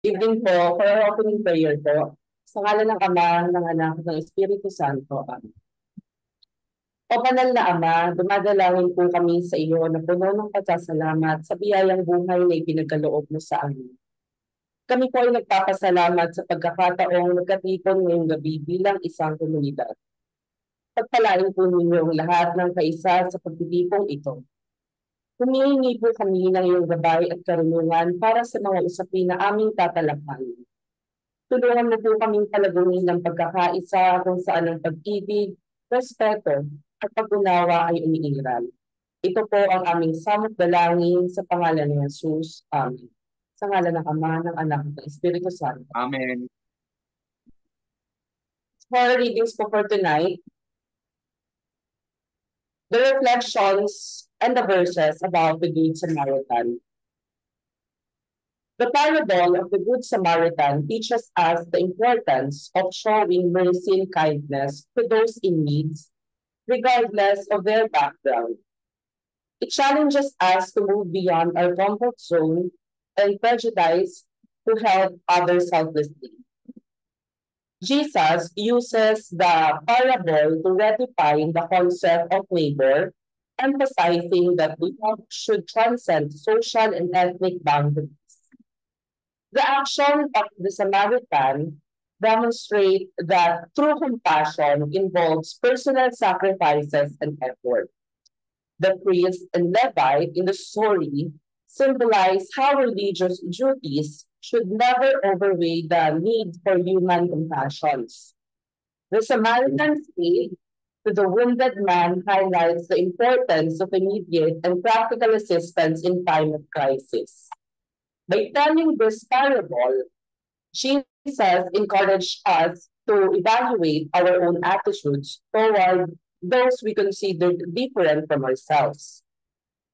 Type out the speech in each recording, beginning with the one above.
Evening po, for our opening prayer po. Sa ngalan ng Ama, ng Anak, ng Espiritu Santo. Amen. O banal na Ama, dumadalangin po kami sa iyo na puno ng pasasalamat sa biyayang buhay na ipinagkaloob mo sa amin. Kami po ay nagpapasalamat sa pagkakataong nagkatipon ngayong gabi bilang isang komunidad. Pagpalain po ninyo ang lahat ng kaisa sa pagtitipong ito. Humihingi po kami ng iyong gabay at karunungan para sa mga usapin na aming tatalakhayin. Tulungan mo po kaming palagunin ng pagkakaisa kung saan ang pag-ibig, respeto, at pag-unawa ay umiiral. Ito po ang aming samot dalangin sa pangalan ni Jesus. Amen. Sa ngalan ng Ama, ng Anak, at ng Espiritu Santo. Amen. For our readings po for tonight, the reflections and the verses about the Good Samaritan. The parable of the Good Samaritan teaches us the importance of showing mercy and kindness to those in need, regardless of their background. It challenges us to move beyond our comfort zone and prejudice to help others selflessly. Jesus uses the parable to redefine the concept of neighbor, emphasizing that love should transcend social and ethnic boundaries. The action of the Samaritan demonstrate that true compassion involves personal sacrifices and effort. The priest and Levite in the story symbolize how religious duties should never overweigh the need for human compassions. The Samaritan's aid to the wounded man highlights the importance of immediate and practical assistance in time of crisis. By telling this parable, Jesus encouraged us to evaluate our own attitudes toward those we consider different from ourselves.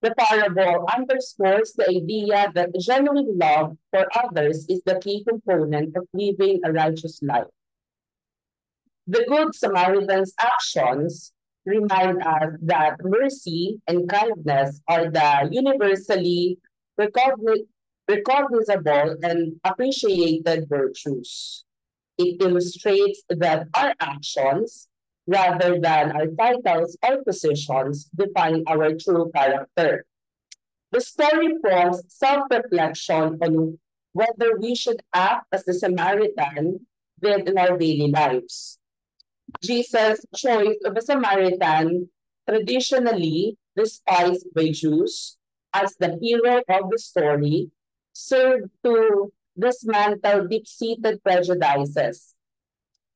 The parable underscores the idea that genuine love for others is the key component of living a righteous life. The Good Samaritan's actions remind us that mercy and kindness are the universally recognizable and appreciated virtues. It illustrates that our actions, rather than our titles or positions, define our true character. The story prompts self-reflection on whether we should act as the Samaritan did in our daily lives. Jesus' choice of a Samaritan, traditionally despised by Jews, as the hero of the story, served to dismantle deep-seated prejudices.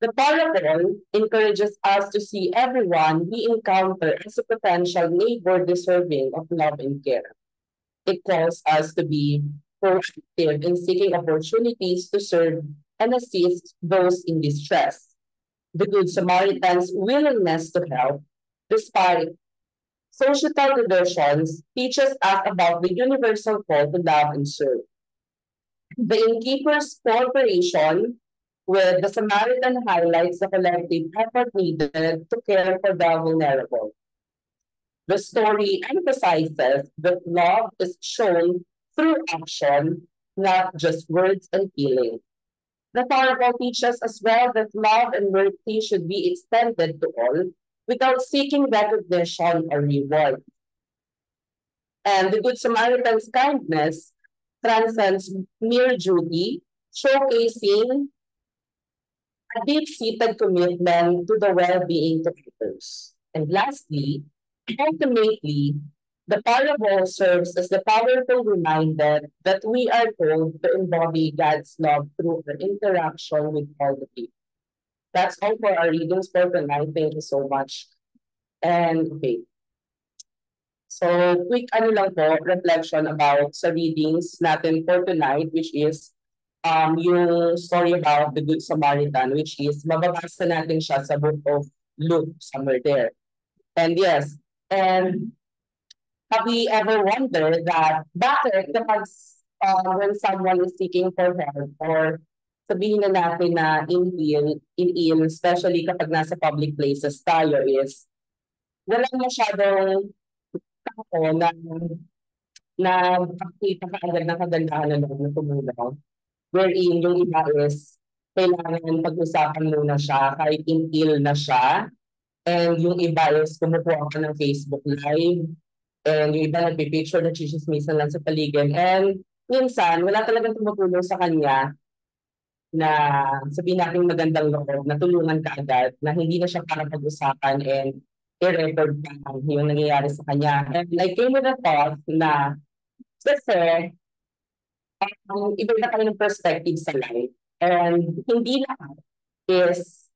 The parable encourages us to see everyone we encounter as a potential neighbor deserving of love and care. It calls us to be proactive in seeking opportunities to serve and assist those in distress. The Good Samaritan's willingness to help, despite societal divisions, teaches us about the universal call to love and serve. The innkeeper's cooperation with the Samaritan highlights the collective effort needed to care for the vulnerable. The story emphasizes that love is shown through action, not just words and feelings. The parable teaches as well that love and mercy should be extended to all without seeking recognition or reward. And the Good Samaritan's kindness transcends mere duty, showcasing a deep-seated commitment to the well-being of others. And lastly, ultimately, the parable serves as the powerful reminder that we are called to embody God's love through our interaction with all the people. That's all for our readings for tonight. Thank you so much. And okay. So, quick ano lang po, reflection about sa readings natin for tonight, which is yung story about the Good Samaritan, which is, mababasa natin siya sa book of Luke, somewhere there. And yes, and have we ever wondered that bakit kapag when someone is seeking for help or sabihin na natin na in especially kapag nasa public places tayo is walang masyadong tao na nakakita ka agad ng kagandahan na loob na tumulong. wherein yung iba is kailangan pag-usapan muna siya kahit in-ill na siya. And yung iba is kumukuha ka ng Facebook Live. And yung iba nagpipicture na chismismisan lang sa paligid. And minsan, wala talagang tumutulong sa kanya na sabihin natin magandang loob, na tulungan ka agad, na hindi na siya para pag-usapan and i-record pa yung nangyayari sa kanya. And I came with a thought na kasi iba-iba tayo ng perspective sa life. And hindi lahat is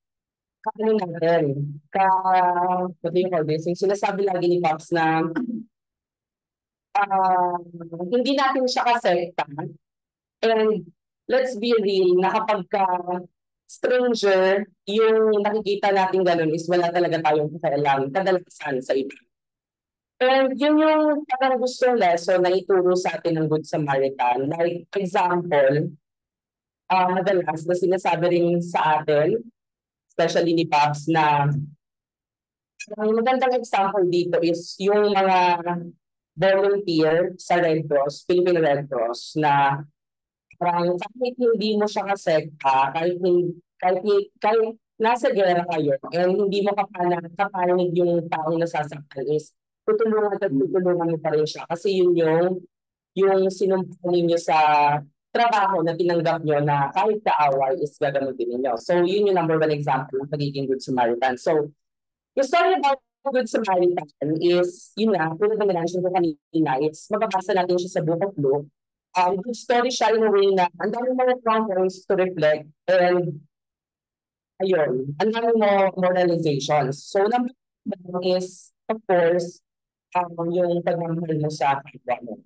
ano natin, what do you call this? Yung sinasabi lagi ni Pops na ah, hindi natin siya kasekta. And let's be real, na kapag ka stranger, yung nakikita natin ganun is wala talaga tayong pakialam, kadalasan sa iba. And yun yung parang gustong lesson na ituro sa atin ng Good Samaritan. Like, example, madalas na sinasabi rin sa atin, especially ni Pops, na ang magandang example dito is yung mga volunteer sa Red Cross, Philippine Red Cross, na parang kahit hindi mo siya kasekta, kahit nasa gera kayo, and hindi mo kapanig yung taong nasasaktan is tutulungan at tutulungan mo pa rin siya. Kasi yun yung sinumpaan ninyo sa trabaho na tinanggap nyo na kahit kaaway is gagamutin ninyo. So yun yung number one example ng pagiging good Samaritan. So yung story about Good Samaritan is, yun nga, tulad ng mention ko kanina, it's mababasa natin siya sa Book of Luke. Good story siya in a way na ang dami mga points to reflect and ayun, ang dami mo moralizations. So number one is, of course, yung pagmamahal mo sa kapwa mo.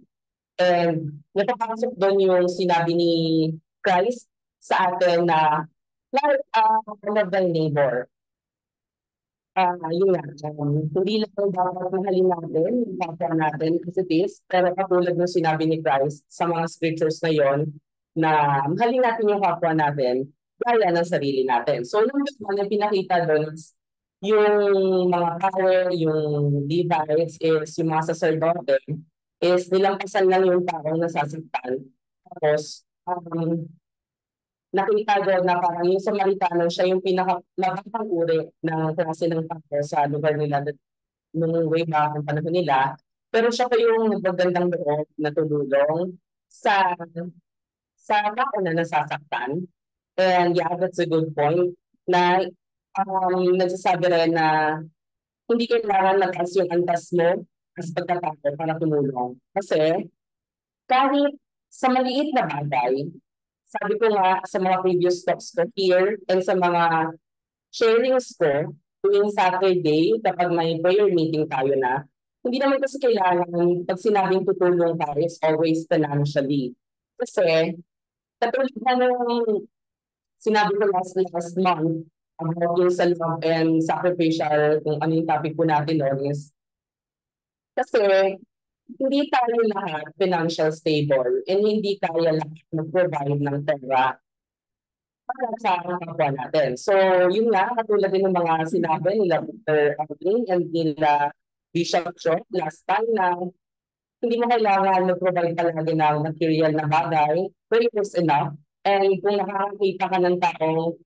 And napapasok doon yung sinabi ni Christ sa atin na love thy neighbor. Yun nga, hindi lang dapat mahalin natin, yung kapwa natin as it is, pero katulad ng sinabi ni Christ sa mga scriptures na yon na mahalin natin yung kapwa natin, gaya ng sarili natin. So, number one na pinakita doon is yung mga power, yung Levites, is yung mga sacerdote, is nilampasan lang yung taong nasasaktan. Tapos, nakita doon na parang yung Samaritano siya yung pinakamababang uri ng klase ng tao sa lugar nila nung way back ang panahon nila. Pero siya pa yung magagandang loob na tumulong sa tao na nasasaktan. And yeah, that's a good point na nagsasabi rin na hindi kailangan mataas yung antas mo as pagkatao para tumulong. Kasi kahit sa maliit na bagay, sabi ko nga sa mga previous talks ko here and sa mga sharings ko tuwing Saturday kapag may prayer meeting tayo na, hindi naman kasi kailangan pag sinabing tutulong tayo is always financially. Kasi katulad na nung sinabi ko last month about yung sa love and sacrificial kung ano yung topic po natin noon is kasi hindi tayo lahat financial stable and hindi kaya lahat mag-provide ng pera para sa kapwa natin. So, yun nga, katulad din ng mga sinabi nila Dr. Angling and nila Bishop Chok last time na hindi mo kailangan mag-provide palagi ng material na bagay, prayer is enough. And kung nakakakita ka ng taong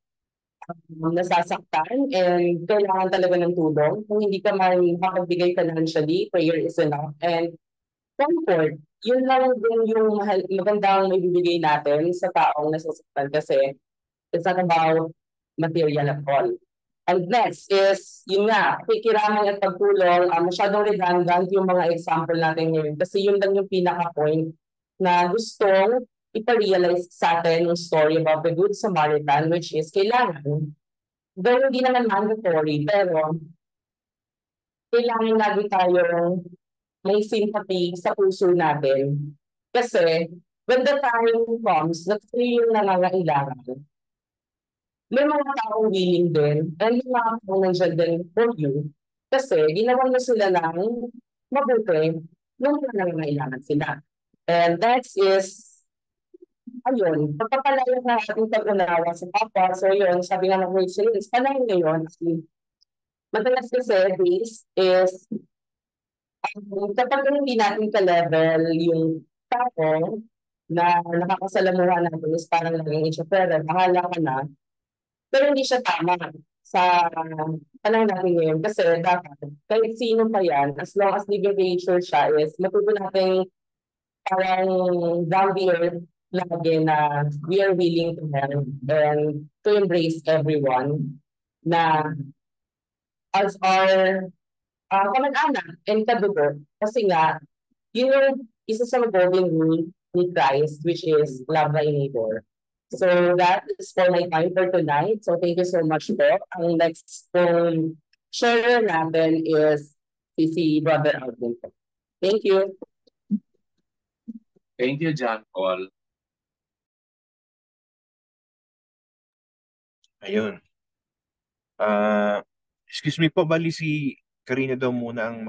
nasasaktan and kailangan talaga ng tulong, kung hindi ka man makapagbigay financially, prayer is enough. And comfort, yun lang din yung magandang maibibigay natin sa taong nasasaktan kasi it's not about material at all. And next is, yun nga, kikiramay at pagtulong, masyadong redundant yung mga example natin ngayon kasi yun lang yung pinaka-point na gustong ipa-realize sa atin yung story about the Good Samaritan which is kailangan, though hindi naman mandatory, pero kailangan lagi tayong may sympathy sa puso natin. Kasi when the time comes na tayo yung nangangailangan, may mga taong willing din and may mga taong nandiyan din for you kasi ginawa na sila ng mabuti nung nangangailangan sila. And that is, ayun, pagpapalayo na ating pag-unawa sa kapwa. So yun, sabi nga ng Rachel, panahon ngayon, madalas kasi this is kapag hindi natin ka-level yung tao, na nakakasalamuha natin is parang naging entrepreneur, bahala ka na. Pero hindi siya tama sa panahon natin ngayon kasi dapat kahit sino pa yan, as long as living creature siya is matuto natin parang down the earth lagi na we are willing to help and to embrace everyone na as our kamag-anak and kadugo. Kasi nga, yun yung isa sa golden rule ni Christ, which is love thy neighbor. So that is for my time for tonight. So thank you so much po. Ang next share natin is si Brother Alvin po. Thank you. Thank you, John Paul. Ayun. Excuse me po, bali si Karina daw muna ang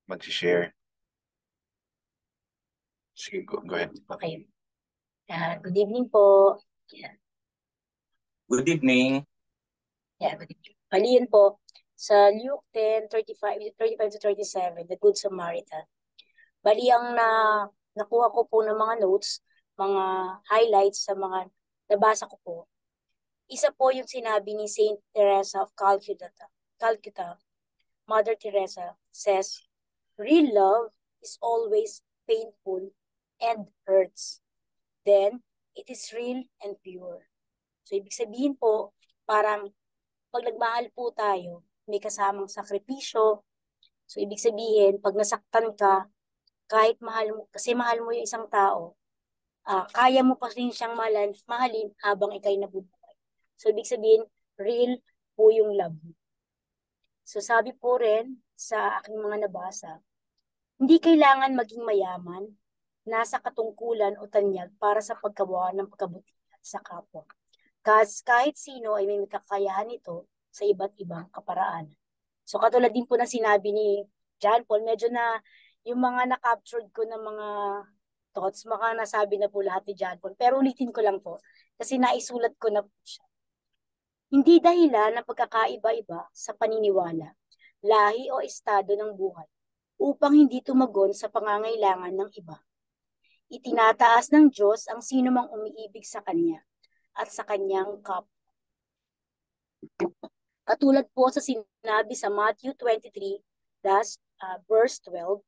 mag-share. Sige, go ahead. Okay. Good evening po. Yeah. Good evening. Yeah, good evening. Bali yun po, sa Luke 10:35 to 37, the Good Samaritan. Bali ang nakuha ko po ng mga notes, mga highlights sa mga nabasa ko po. Isa po yung sinabi ni Saint Teresa of Calcutta. Mother Teresa says, real love is always painful and hurts. Then, it is real and pure. So, ibig sabihin po, parang pag nagmahal po tayo, may kasamang sakripisyo. So, ibig sabihin, pag nasaktan ka, kahit kasi mahal mo yung isang tao, kaya mo pa rin siyang mahalin habang ikay nabubuhay. So, ibig sabihin, real po yung love. So, sabi po rin sa aking mga nabasa, hindi kailangan maging mayaman, nasa katungkulan o tanyag para sa paggawa ng pagkabutihan sa kapwa. Kahit sino ay may kakayahan ito sa iba't ibang kaparaan. So, katulad din po ng sinabi ni John Paul, medyo na yung mga na-captured ko ng mga thoughts, maka nasabi na po lahat ni John Paul. Pero ulitin ko lang po, kasi naisulat ko na po siya. Hindi dahilan ng pagkakaiba-iba sa paniniwala, lahi o estado ng buhay upang hindi tumagon sa pangangailangan ng iba. Itinataas ng Diyos ang sino mang umiibig sa Kanya at sa Kanyang kapwa. Katulad po sa sinabi sa Matthew 23, verse 12,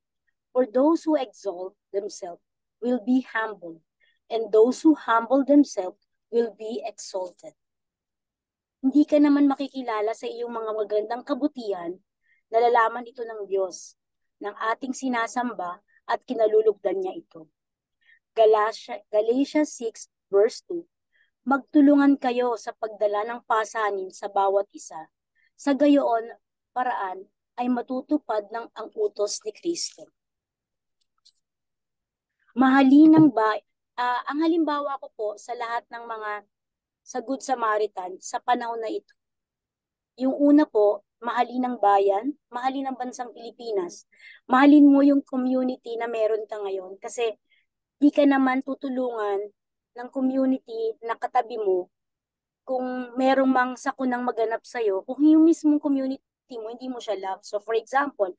for those who exalt themselves will be humbled, and those who humble themselves will be exalted. Hindi ka naman makikilala sa iyong mga magandang kabutihan, nalalaman ito ng Diyos, ng ating sinasamba at kinalulugdan niya ito. Galatians 6 verse 2, magtulungan kayo sa pagdala ng pasanin sa bawat isa. Sa gayoon paraan ay matutupad ng ang utos ni Kristo. Ang halimbawa ko po sa lahat ng mga sa Good Samaritan sa panahon na ito. Yung una po, mahalin ng bayan, mahalin ng bansang Pilipinas. Mahalin mo yung community na meron ka ngayon kasi di ka naman tutulungan ng community na katabi mo kung merong mang sakunang maganap sa'yo, kung yung mismong community mo, hindi mo siya love. So for example,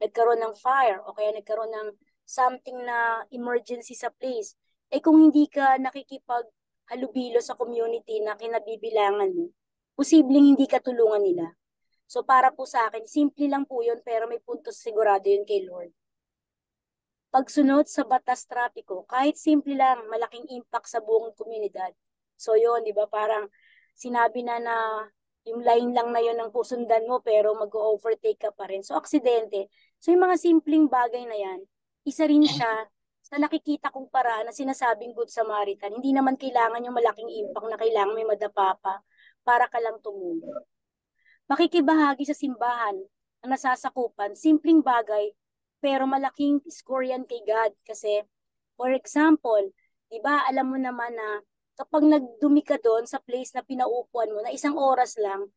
nagkaroon ng fire o kaya nagkaroon ng something na emergency sa place, kung hindi ka nakikipaghalubilo sa community na kinabibilangan mo, posibleng hindi ka tulungan nila. So para po sa akin, simple lang po yun pero may puntos sigurado yun kay Lord. Pagsunod sa batas trapiko, kahit simple lang, malaking impact sa buong komunidad. So yun, di ba, parang sinabi na yung line lang na yun ang pusundan mo pero mag-overtake ka pa rin. So aksidente. So yung mga simpleng bagay na yan, isa rin siya sa nakikita kong paraan na sinasabing Good Samaritan. Hindi naman kailangan yung malaking impact na kailangan may madapa pa para ka lang tumulong. Makikibahagi sa simbahan ang nasasakupan, simpleng bagay, pero malaking score yan kay God. Kasi, for example, di ba alam mo naman na kapag nagdumi ka doon sa place na pinaupuan mo, na isang oras lang,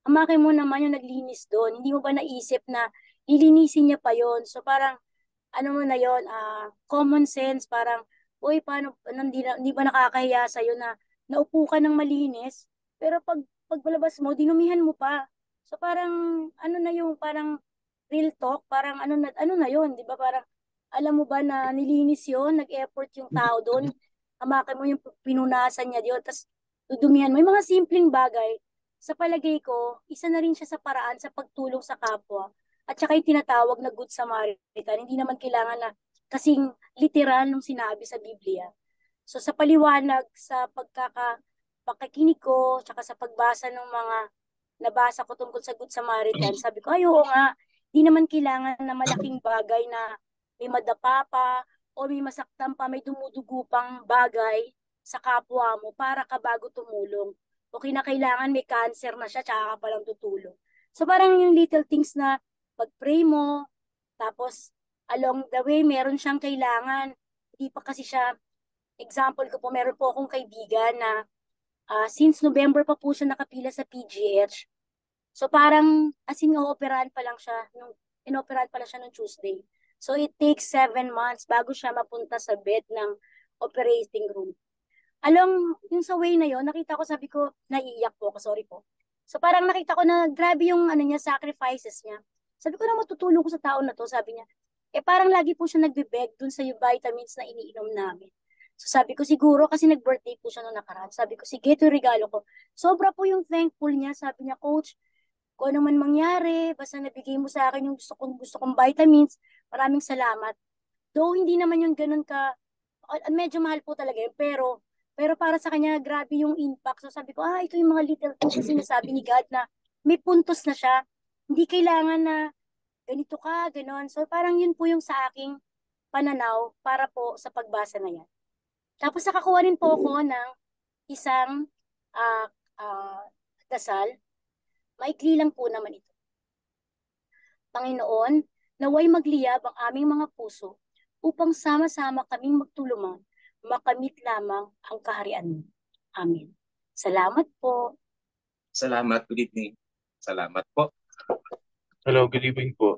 amakin mo naman yung naglinis doon. Hindi mo ba naisip na lilinisin niya pa yon? So parang, ano mo na yon, common sense, parang, uy, paano, hindi ba nakakahiya sa'yo na naupo ka ng malinis, pero pagbalabas mo, dinumihan mo pa. So parang, ano na yung, parang, real talk, parang ano na yun, di ba? Parang, Alam mo ba na nilinis yon, nag-effort yung tao doon. Hamakan mo yung pinunasan niya doon, tapos dudumihan mo. Yung mga simpleng bagay, sa palagay ko, isa na rin siya sa paraan sa pagtulong sa kapwa. At saka yung tinatawag na Good Samaritan, hindi naman kailangan na kasing literal nung sinabi sa Biblia. So sa paliwanag, sa pakikinig ko, tsaka sa pagbasa ng mga nabasa ko tungkol sa Good Samaritan, sabi ko, ay oo nga, di naman kailangan na malaking bagay na may madapa pa o may masaktan pa, may dumudugo pang bagay sa kapwa mo para ka bago tumulong. O kinakailangan may cancer na siya, tsaka ka palang tutulong. So parang yung little things na pag-pray mo, tapos along the way, meron siyang kailangan. Hindi pa kasi siya, example ko po, meron po akong kaibigan na since November pa po siya nakapila sa PGH. So parang as in operahan pa lang siya inoperahan pa lang siya nung Tuesday. So it takes 7 months bago siya mapunta sa bed ng operating room. Along yung sa way na yon, nakita ko, sabi ko, naiiyak po ako, sorry po. So parang nakita ko na grabe yung niya, sacrifices niya. Sabi ko na matutulong ko sa tao na to, sabi niya. Parang lagi po siya nagbe-beg dun sa vitamins na iniinom namin. So sabi ko siguro kasi nag-birthday po siya noong nakaraan. Sabi ko sige, ito yung regalo ko. Sobra po yung thankful niya. Sabi niya, Coach, kung ano man mangyari, basta nabigay mo sa akin yung gusto kong vitamins, maraming salamat. Though hindi naman yung ganun ka, medyo mahal po talaga yun, pero para sa kanya, grabe yung impact. So sabi ko, ito yung mga little things na sinasabi ni God na may puntos na siya. Hindi kailangan na ganito ka, ganon. So parang yun po yung sa aking pananaw para po sa pagbasa na yan. Tapos nakakuha rin po ako ng isang uh, uh, dasal. Maikli lang po naman ito. Panginoon, naway magliyab ang aming mga puso upang sama-sama kaming magtulungan, makamit lamang ang kaharian mo. Amen. Salamat po. Salamat. Good evening. Salamat po. Hello, good evening po.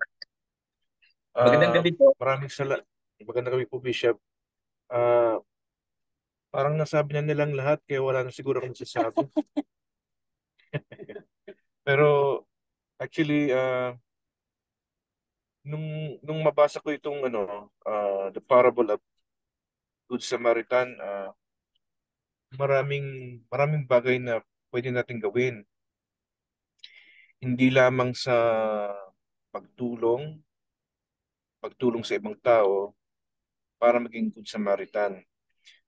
Magandang gabi po. Magandang gabi po, Bishop. Parang nasabi na nilang lahat, kaya wala na siguro akong sasabi. Pero actually, nung mabasa ko itong The Parable of Good Samaritan, maraming bagay na pwede natin gawin. Hindi lamang sa pagtulong sa ibang tao para maging Good Samaritan.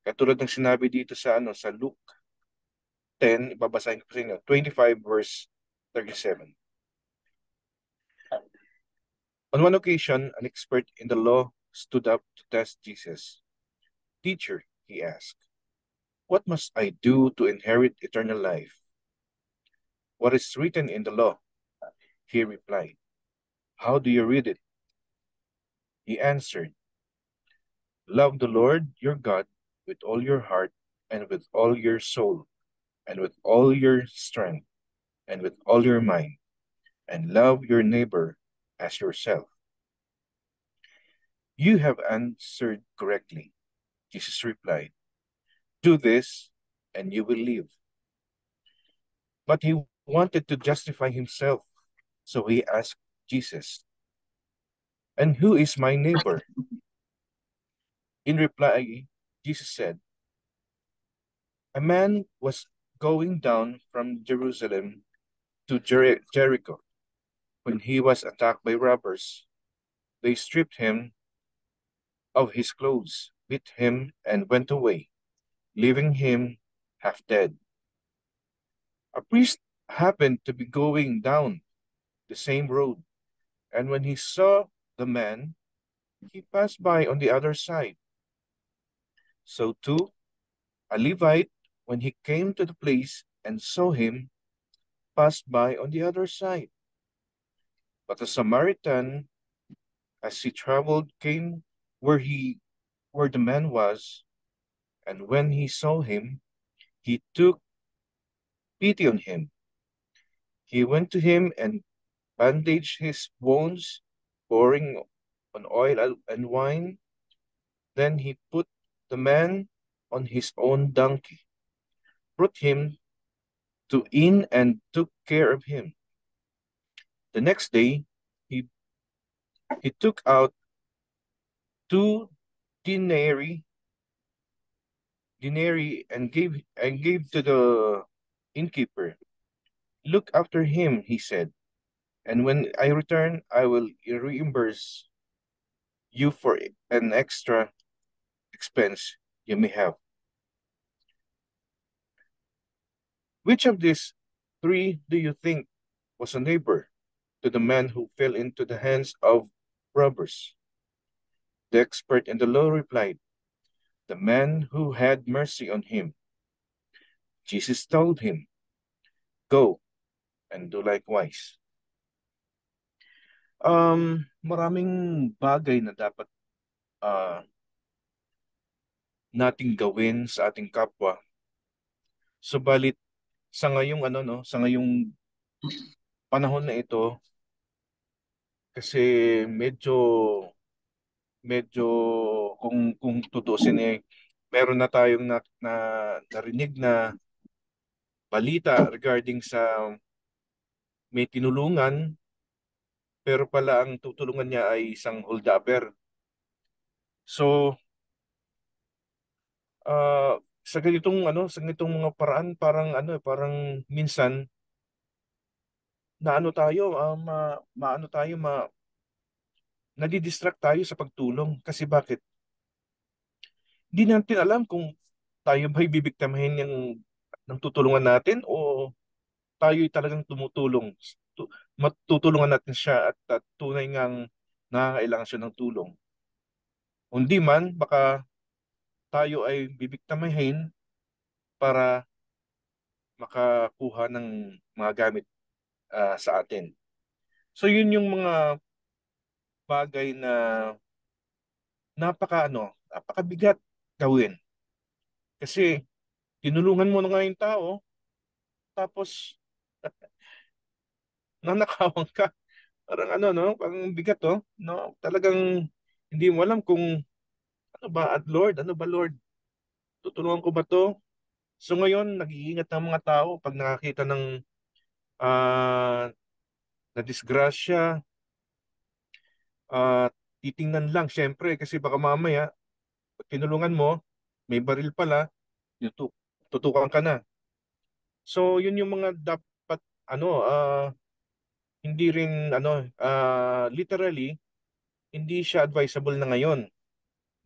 Katulad ng sinabi dito sa sa Luke 10, ibabasahin ko sa inyo, 25 verse 37. On one occasion, an expert in the law stood up to test Jesus. Teacher, he asked, what must I do to inherit eternal life? What is written in the law? He replied, how do you read it? He answered, love the Lord your God with all your heart and with all your soul and with all your strength and with all your mind, and love your neighbor as yourself. You have answered correctly, Jesus replied. Do this and you will live. But he wanted to justify himself, so he asked Jesus, and who is my neighbor? In reply, Jesus said, a man was going down from Jerusalem to Jericho when he was attacked by robbers. They stripped him of his clothes, beat him, and went away, leaving him half dead. A priest happened to be going down the same road, and when he saw the man, he passed by on the other side. So too, a Levite, when he came to the place and saw him, passed by on the other side. But the Samaritan, as he traveled, came where the man was, and when he saw him, he took pity on him. He went to him and bandaged his wounds, pouring on oil and wine. Then he put the man on his own donkey, brought him to inn, and took care of him. The next day, he took out 2 denarii and gave to the innkeeper. Look after him, he said, and when I return, I will reimburse you for an extra expense you may have. Which of these 3 do you think was a neighbor to the man who fell into the hands of robbers? The expert in the law replied, the man who had mercy on him. Jesus told him, go and do likewise. Maraming bagay na dapat nating gawin sa ating kapwa. Subalit sa ngayong sa ngayong panahon na ito, kasi medyo kung tutusin meron na tayong narinig na balita regarding sa may tinulungan pero pala ang tutulungan niya ay isang holdupper. So sa ganitong mga paraan parang minsan nadidistract tayo sa pagtulong. Kasi bakit? Hindi natin alam kung tayo ba'y bibiktimahin ng tutulungan natin o tayo'y talagang tumutulong. Matutulungan natin siya at tunay ngang nangangailangan siya ng tulong. Hindi man, baka tayo ay bibiktimahin para makakuha ng mga gamit sa atin. So yun yung mga bagay na napakabigat gawin. Kasi tinulungan mo na nga yung tao, tapos nanakawan ka. Parang parang bigat no? Talagang hindi mo alam kung Lord, Lord? Tutulungan ko ba to? So ngayon, nag-iingat ng mga tao pag nakakita ng na disgrasya, titingnan lang syempre kasi baka mamaya pag tinulungan mo, may baril pala, tutukan ka na. So yun yung mga dapat hindi rin literally hindi siya advisable na ngayon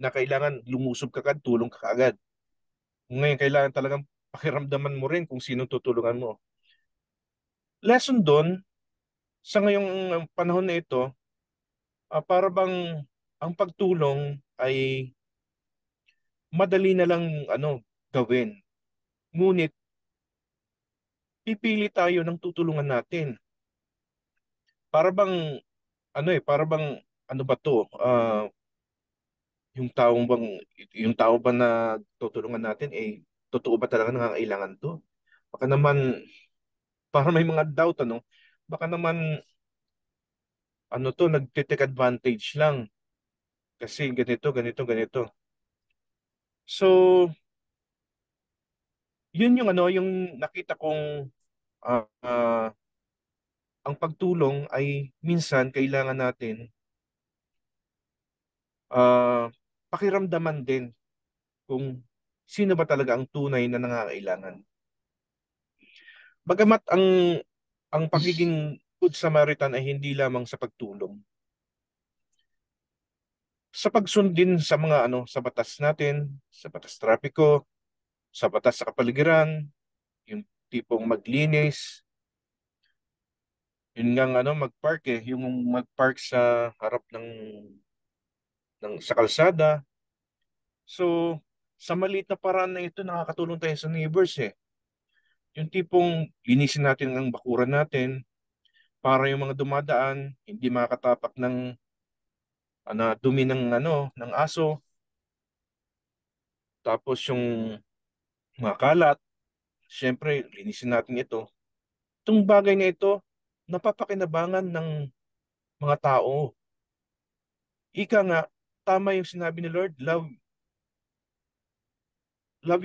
na kailangan lumusob ka agad, tulong ka agad. Ngayon kailangan talagang pakiramdaman mo rin kung sino tutulungan mo. Lesson doon sa ngayong panahon na ito, para bang ang pagtulong ay madali na lang gawin. Ngunit pipili tayo ng tutulungan natin. Para bang ano ba to? Yung tao ba na tutulungan natin totoo ba talaga nangangailangan to? Baka naman para may mga doubt baka naman nagte-take advantage lang kasi ganito. So yun yung nakita kong ang pagtulong ay minsan kailangan natin pakiramdaman din kung sino ba talaga ang tunay na nangangailangan. Bagamat ang pagiging Good Samaritan ay hindi lamang sa pagtulong. Sa pagsundin sa mga sa batas natin, sa batas trapiko, sa batas sa kapaligiran, yung tipong maglinis, yun nga magpark yung magpark sa harap sa kalsada. So, sa maliit na paraan na ito, nakakatulong tayo sa neighbors Yung tipong linisin natin ang bakuran natin para yung mga dumadaan hindi makatapak ng dumi ng aso. Tapos yung mga kalat, syempre linisin natin ito. Itong bagay na ito, napapakinabangan ng mga tao. Ika nga, tama yung sinabi ni Lord, love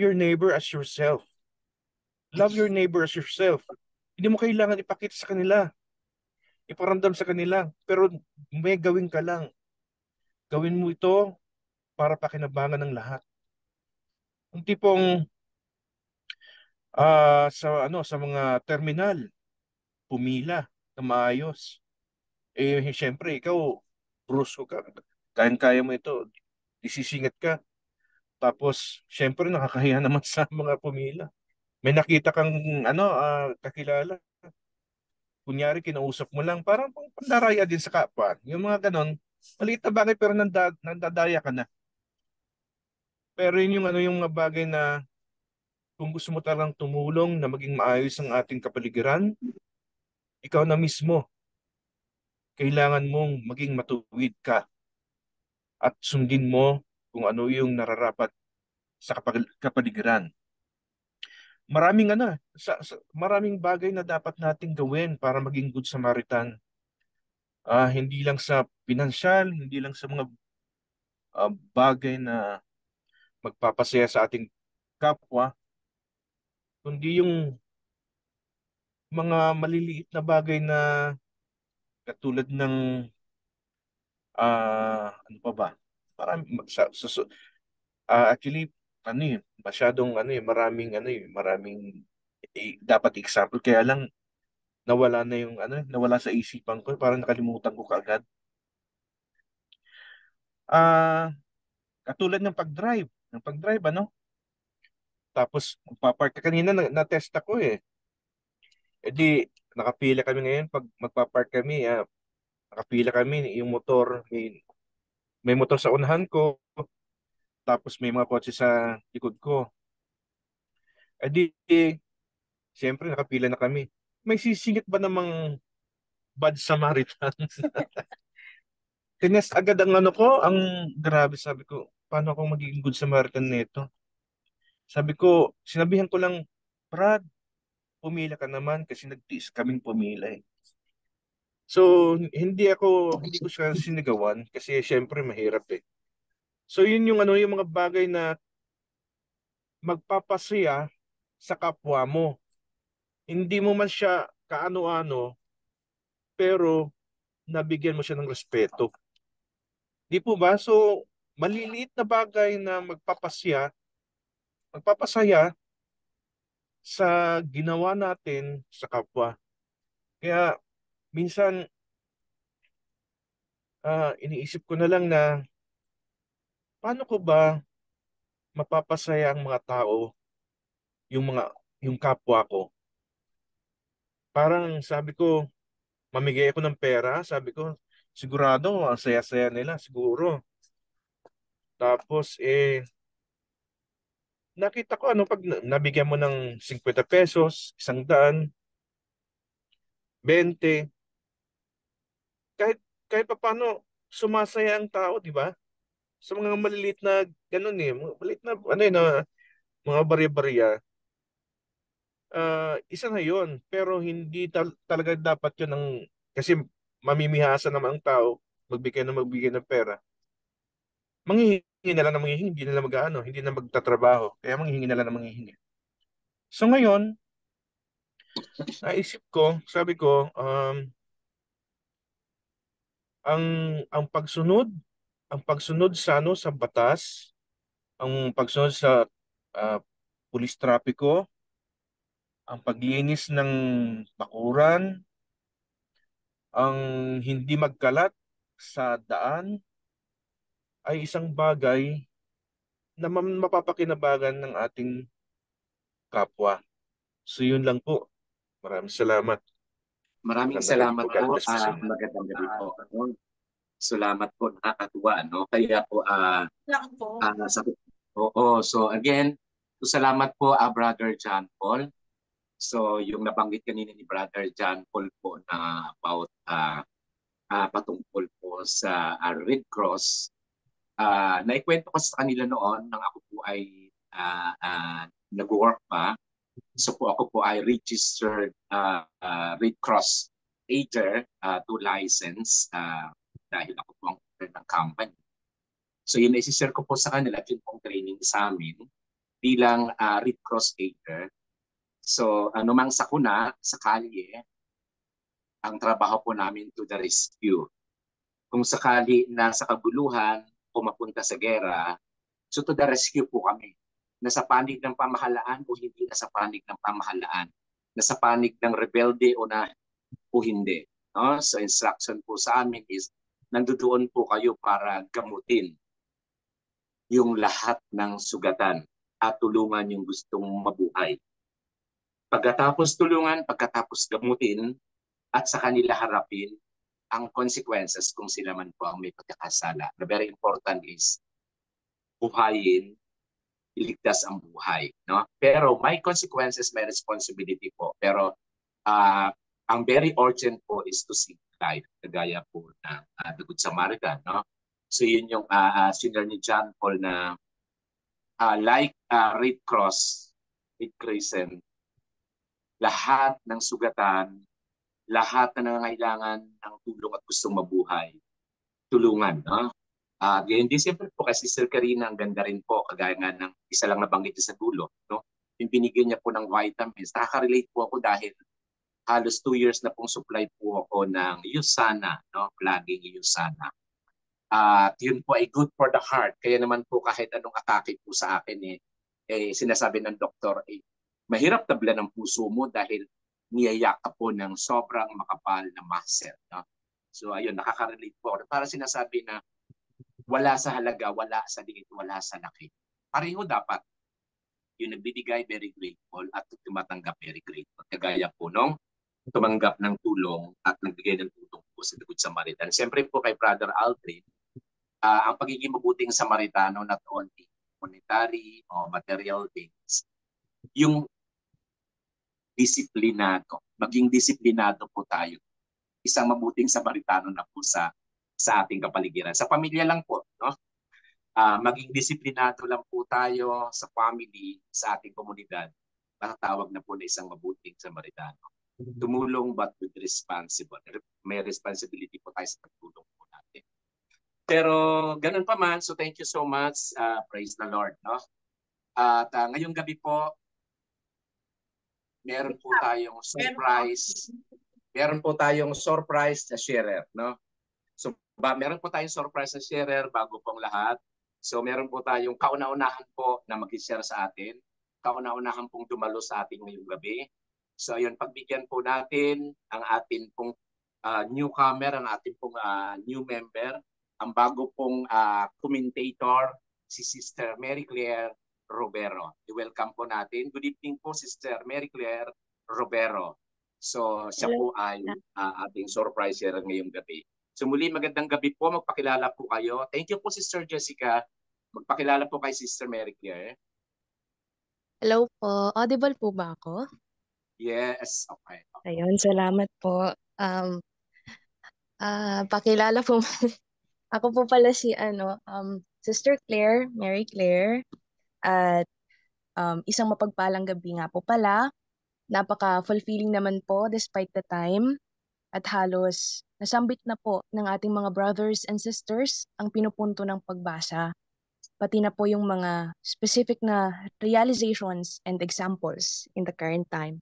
your neighbor as yourself. Love your neighbor as yourself. Hindi mo kailangan ipakita sa kanila. Iparamdam sa kanila. Pero may gawin ka lang. Gawin mo ito para pakinabangan ng lahat. Yung tipong sa mga terminal, pumila na maayos. Siyempre, ikaw, brusko ka. Kaya mo ito. Isisingit ka. Tapos, siyempre, nakakahiya naman sa mga pumila. May nakita kang, kakilala. Kunyari, kinausap mo lang. Parang pandaraya din sa kapwa. Yung mga ganon, maliit na bagay pero nandadaya ka na. Pero yun yung mga bagay na kung gusto mo talagang tumulong na maging maayos ang ating kapaligiran, ikaw na mismo, kailangan mong maging matuwid ka at sundin mo kung ano yung nararapat sa kapaligiran. Maraming bagay na dapat nating gawin para maging good Samaritan. Hindi lang sa pinansyal, hindi lang sa mga bagay na magpapasaya sa ating kapwa, kundi yung mga maliliit na bagay na katulad ng ano pa ba? Marami, actually, masyadong maraming dapat example. Kaya lang, nawala sa isipan ko, parang nakalimutan ko kaagad. Katulad ng pag-drive, Tapos, magpapark ka kanina, na-test ako eh. E di, nakapila kami ngayon, pag magpapark kami, nakapila kami, yung motor, may motor sa unahan ko, tapos may mga kotse sa likod ko. E di, siyempre, nakapila na kami. May sisingit ba namang bad Samaritan? Tinest agad ang grabe, sabi ko, paano ako magiging good Samaritan nito? Sinabihan ko lang, Brad, pumila ka naman kasi nagtiis kaming pumila eh. So, hindi ko siya sinigawan kasi syempre mahirap eh. So, yun yung mga bagay na magpapasaya sa kapwa mo. Hindi mo man siya kaano-ano, pero nabigyan mo siya ng respeto. Di po ba? So, maliliit na bagay na magpapasaya sa ginawa natin sa kapwa. Kaya, minsan, iniisip ko na lang na paano ko ba mapapasaya ang mga tao, yung kapwa ko. Parang sabi ko, mamigay ako ng pera, sabi ko, sigurado ang saya-saya nila, siguro. Tapos nakita ko pag nabigyan mo ng 50 pesos, 100, 20, kahit kahit paano sumasaya ang tao, di ba? Sa mga maliliit na ganun eh, mga maliliit na mga barya-barya. Isa na yun, pero hindi talaga dapat yun kasi mamimihasa naman ang tao, magbigay ng pera. Manghihingi na lang ng manghihingi, hindi na magtatrabaho, kaya manghihingi na lang ng manghihingi. So ngayon, naisip ko, sabi ko, ang ang pagsunod, sa batas, ang pagsunod sa pulis trapiko, ang paglinis ng bakuran, ang hindi magkalat sa daan ay isang bagay na mapapakinabangan ng ating kapwa. So yun lang po. Maraming salamat. Maraming Magandang gabi salamat po. God po. bless po sa inyo. Magandang gabi po. Salamat po, nakakatuwa, Kaya po, so again, salamat po, Brother John Paul. So yung nabanggit kanina ni Brother John Paul po na about patungkol po sa Red Cross, naikwento ko sa kanila noon nang ako po ay nag-work pa. So po ako po ay registered Red Cross aider to license dahil ako po ang owner ng company. So yun isi-share ko po sa kanila at yun pong training sa amin bilang Red Cross aider. So anumang sakuna sa kalye, ang trabaho po namin to the rescue. Kung sakali na sa kabuluhan o mapunta sa gera, so to the rescue po kami. Nasa panig ng pamahalaan o hindi nasa panig ng pamahalaan. Nasa panig ng rebelde o hindi. No? So instruction po sa amin is, nandoon po kayo para gamutin yung lahat ng sugatan at tulungan yung gustong mabuhay. Pagkatapos tulungan, pagkatapos gamutin, at sa kanila harapin ang consequences kung sila man po ang may pagkakasala. The very important is buhayin, iligtas ang buhay. No? Pero may consequences, may responsibility po. Pero ang very urgent po is to save life. Kagaya po ng The Good Samaritan. No? So yun yung senior ni John Paul na like Red Cross, Red Crescent, lahat ng sugatan, lahat na nangangailangan ng tulong at gustong mabuhay, tulungan. No? Ganyan din siyempre po kay Sister Karina, ang ganda rin po, kagaya nga ng isa lang nabanggit sa dulo. No? Yung binigyan niya po ng vitamins, nakaka-relate po ako dahil halos 2 years na pong supply po ako ng USANA, no? Laging USANA. At yun po ay good for the heart. Kaya naman po kahit anong atake po sa akin, sinasabi ng doktor, mahirap tablan ng puso mo dahil niyayak ka po ng sobrang makapal na muscle. No? So ayun, nakaka-relate po. Para sinasabi na wala sa halaga, wala sa liit, wala sa laki. Pareho dapat. Yung nagbibigay, very grateful, at tumatanggap, very grateful. Kagaya po nung tumanggap ng tulong at nagbigay ng tulong po sa The Good Samaritan. Siyempre po kay Brother Aldrin, ang pagiging mabuting Samaritano, not only monetary o material things, yung disiplinado. Maging disiplinado po tayo. Isang mabuting Samaritano na po sa ating kapaligiran. Sa pamilya lang po, no? Maging disiplinado lang po tayo sa family, sa ating komunidad. Matatawag na po na isang mabuting Samaritano. Tumulong but with responsible. May responsibility po tayo sa pagtulong po natin. Pero ganun pa man, so thank you so much. Praise the Lord. No? At ngayong gabi po, meron po tayong surprise. Meron po tayong surprise na sharer, no? So meron po tayong surprise na sharer bago pong lahat. So meron po tayong kauna-unahan po na mag-share sa atin. Kauna-unahan pong dumalo sa atin ngayong gabi. So ayun, pagbigyan po natin ang atin pong newcomer, ang atin pong new member, ang bago pong commentator, si Sister Mary Claire Robero. I-welcome po natin. Good evening po, Sister Mary Claire Robero. So siya po ay ating surprise share ngayong gabi. So muli, magandang gabi po. Magpakilala po kayo. Thank you po, Sister Jessica. Magpakilala po kay Sister Mary Claire. Hello po. Audible po ba ako? Yes. Okay. Ayun, salamat po. Pakilala po. Ako po pala si Sister Claire, Mary Claire. At isang mapagpalang gabi nga po pala. Napaka-fulfilling naman po despite the time. At halos nasambit na po ng ating mga brothers and sisters ang pinupunto ng pagbasa. Pati na po yung mga specific na realizations and examples in the current time.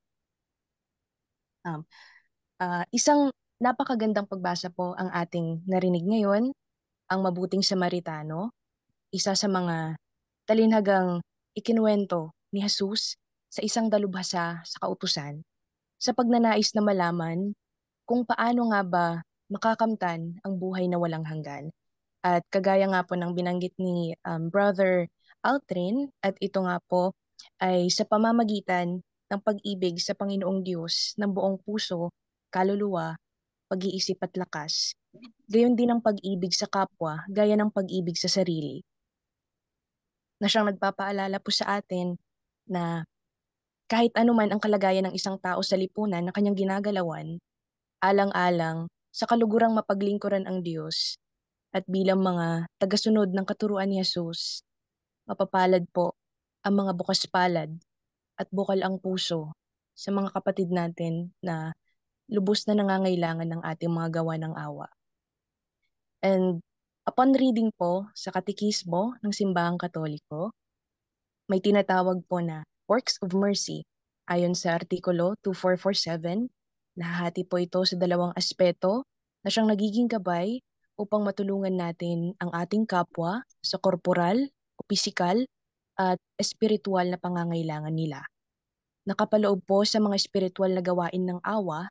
Isang napakagandang pagbasa po ang ating narinig ngayon, ang Mabuting Samaritano, isa sa mga talinhagang ikinuwento ni Jesus sa isang dalubhasa sa kautusan, sa pagnanais na malaman kung paano nga ba makakamtan ang buhay na walang hanggan. At kagaya nga po ng binanggit ni Brother Altrin, at ito nga po ay sa pamamagitan ng pag-ibig sa Panginoong Diyos ng buong puso, kaluluwa, pag-iisip at lakas. Gayon din ang pag-ibig sa kapwa, gaya ng pag-ibig sa sarili. Na siyang nagpapaalala po sa atin na kahit anuman ang kalagayan ng isang tao sa lipunan na kanyang ginagalawan, alang-alang sa kalugurang mapaglingkuran ang Diyos at bilang mga tagasunod ng katuruan ni Jesus, mapapalad po ang mga bukas palad at bukal ang puso sa mga kapatid natin na lubos na nangangailangan ng ating mga gawa ng awa. And upon reading po sa Katekismo ng Simbahang Katoliko, may tinatawag po na Works of Mercy ayon sa Artikulo 2447. Nahahati po ito sa dalawang aspeto na siyang nagiging gabay upang matulungan natin ang ating kapwa sa korporal o pisikal at espiritual na pangangailangan nila. Nakapaloob po sa mga espiritual na gawain ng awa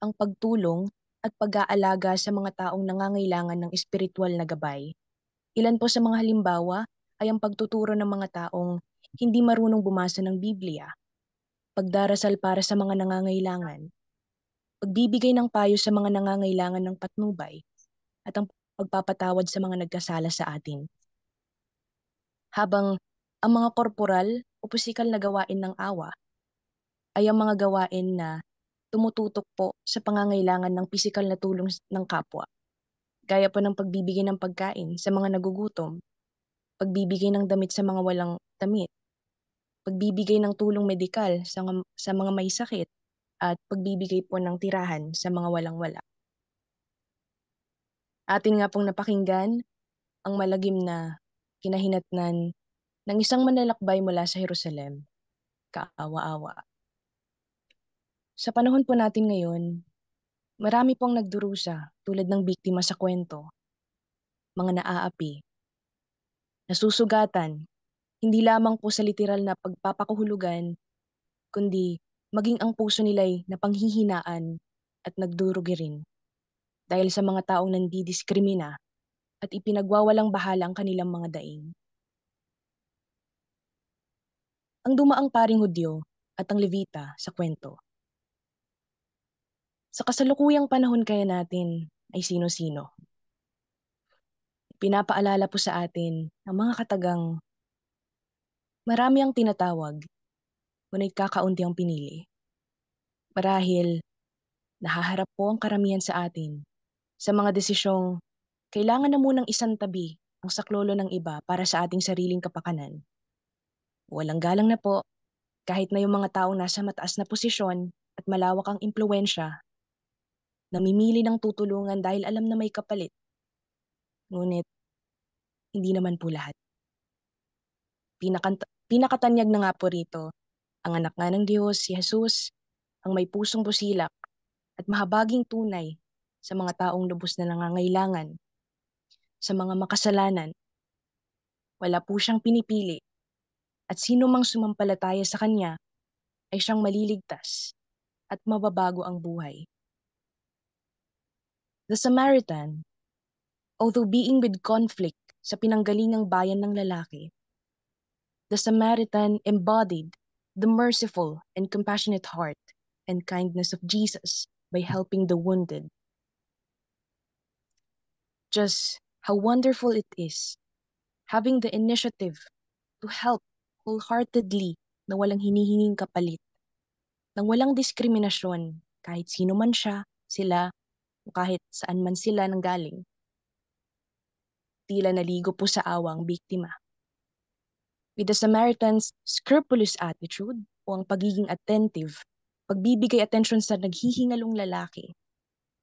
ang pagtulong at pag-aalaga sa mga taong nangangailangan ng espiritual na gabay. Ilan po sa mga halimbawa ay ang pagtuturo ng mga taong hindi marunong bumasa ng Biblia, pagdarasal para sa mga nangangailangan, pagbibigay ng payo sa mga nangangailangan ng patnubay, at ang pagpapatawad sa mga nagkasala sa atin. Habang ang mga korporal o pisikal na gawain ng awa ay ang mga gawain na tumututok po sa pangangailangan ng pisikal na tulong ng kapwa, gaya po ng pagbibigay ng pagkain sa mga nagugutom, pagbibigay ng damit sa mga walang damit, pagbibigay ng tulong medikal sa mga may sakit, at pagbibigay po ng tirahan sa mga walang-wala. Atin nga pong napakinggan ang malagim na kinahinatnan ng isang manlalakbay mula sa Jerusalem, kaawa-awa. Sa panahon po natin ngayon, marami pong nagdurusa tulad ng biktima sa kwento, mga naaapi, nasusugatan, hindi lamang po sa literal na pagpapakuhulugan, kundi maging ang puso nila'y napanghihinaan at nagdurugi rin dahil sa mga taong nandidiskrimina at ipinagwawalang bahala ang kanilang mga daing. Ang dumaang paring Hudyo at ang Levita sa kwento. Sa kasalukuyang panahon kaya natin ay sino-sino. Pinapaalala po sa atin ang mga katagang marami ang tinatawag, ngunit kakaunti ang pinili. Marahil nahaharap po ang karamihan sa atin sa mga desisyong kailangan na munang isantabi ang saklolo ng iba para sa ating sariling kapakanan. Walang galang na po, kahit na yung mga taong nasa mataas na posisyon at malawak ang impluwensya, namimili ng tutulungan dahil alam na may kapalit. Ngunit, hindi naman po lahat. Pinakatanyag na nga po rito, ang anak nga ng Diyos, si Jesus, ang may pusong busilak at mahabaging tunay sa mga taong lubos na nangangailangan, sa mga makasalanan. Wala po siyang pinipili at sino mang sumampalataya sa kanya ay siyang maliligtas at mababago ang buhay. The Samaritan, although being with conflict sa pinanggalingang bayan ng lalaki, the Samaritan embodied the merciful and compassionate heart and kindness of Jesus by helping the wounded. Just how wonderful it is having the initiative to help wholeheartedly na walang hinihinging kapalit, nang walang diskriminasyon kahit sino man siya, sila, o kahit saan man sila nanggaling. Tila naligo po sa awa ang biktima. With the Samaritan's scrupulous attitude o ang pagiging attentive, pagbibigay atensyon sa naghihingalong lalaki,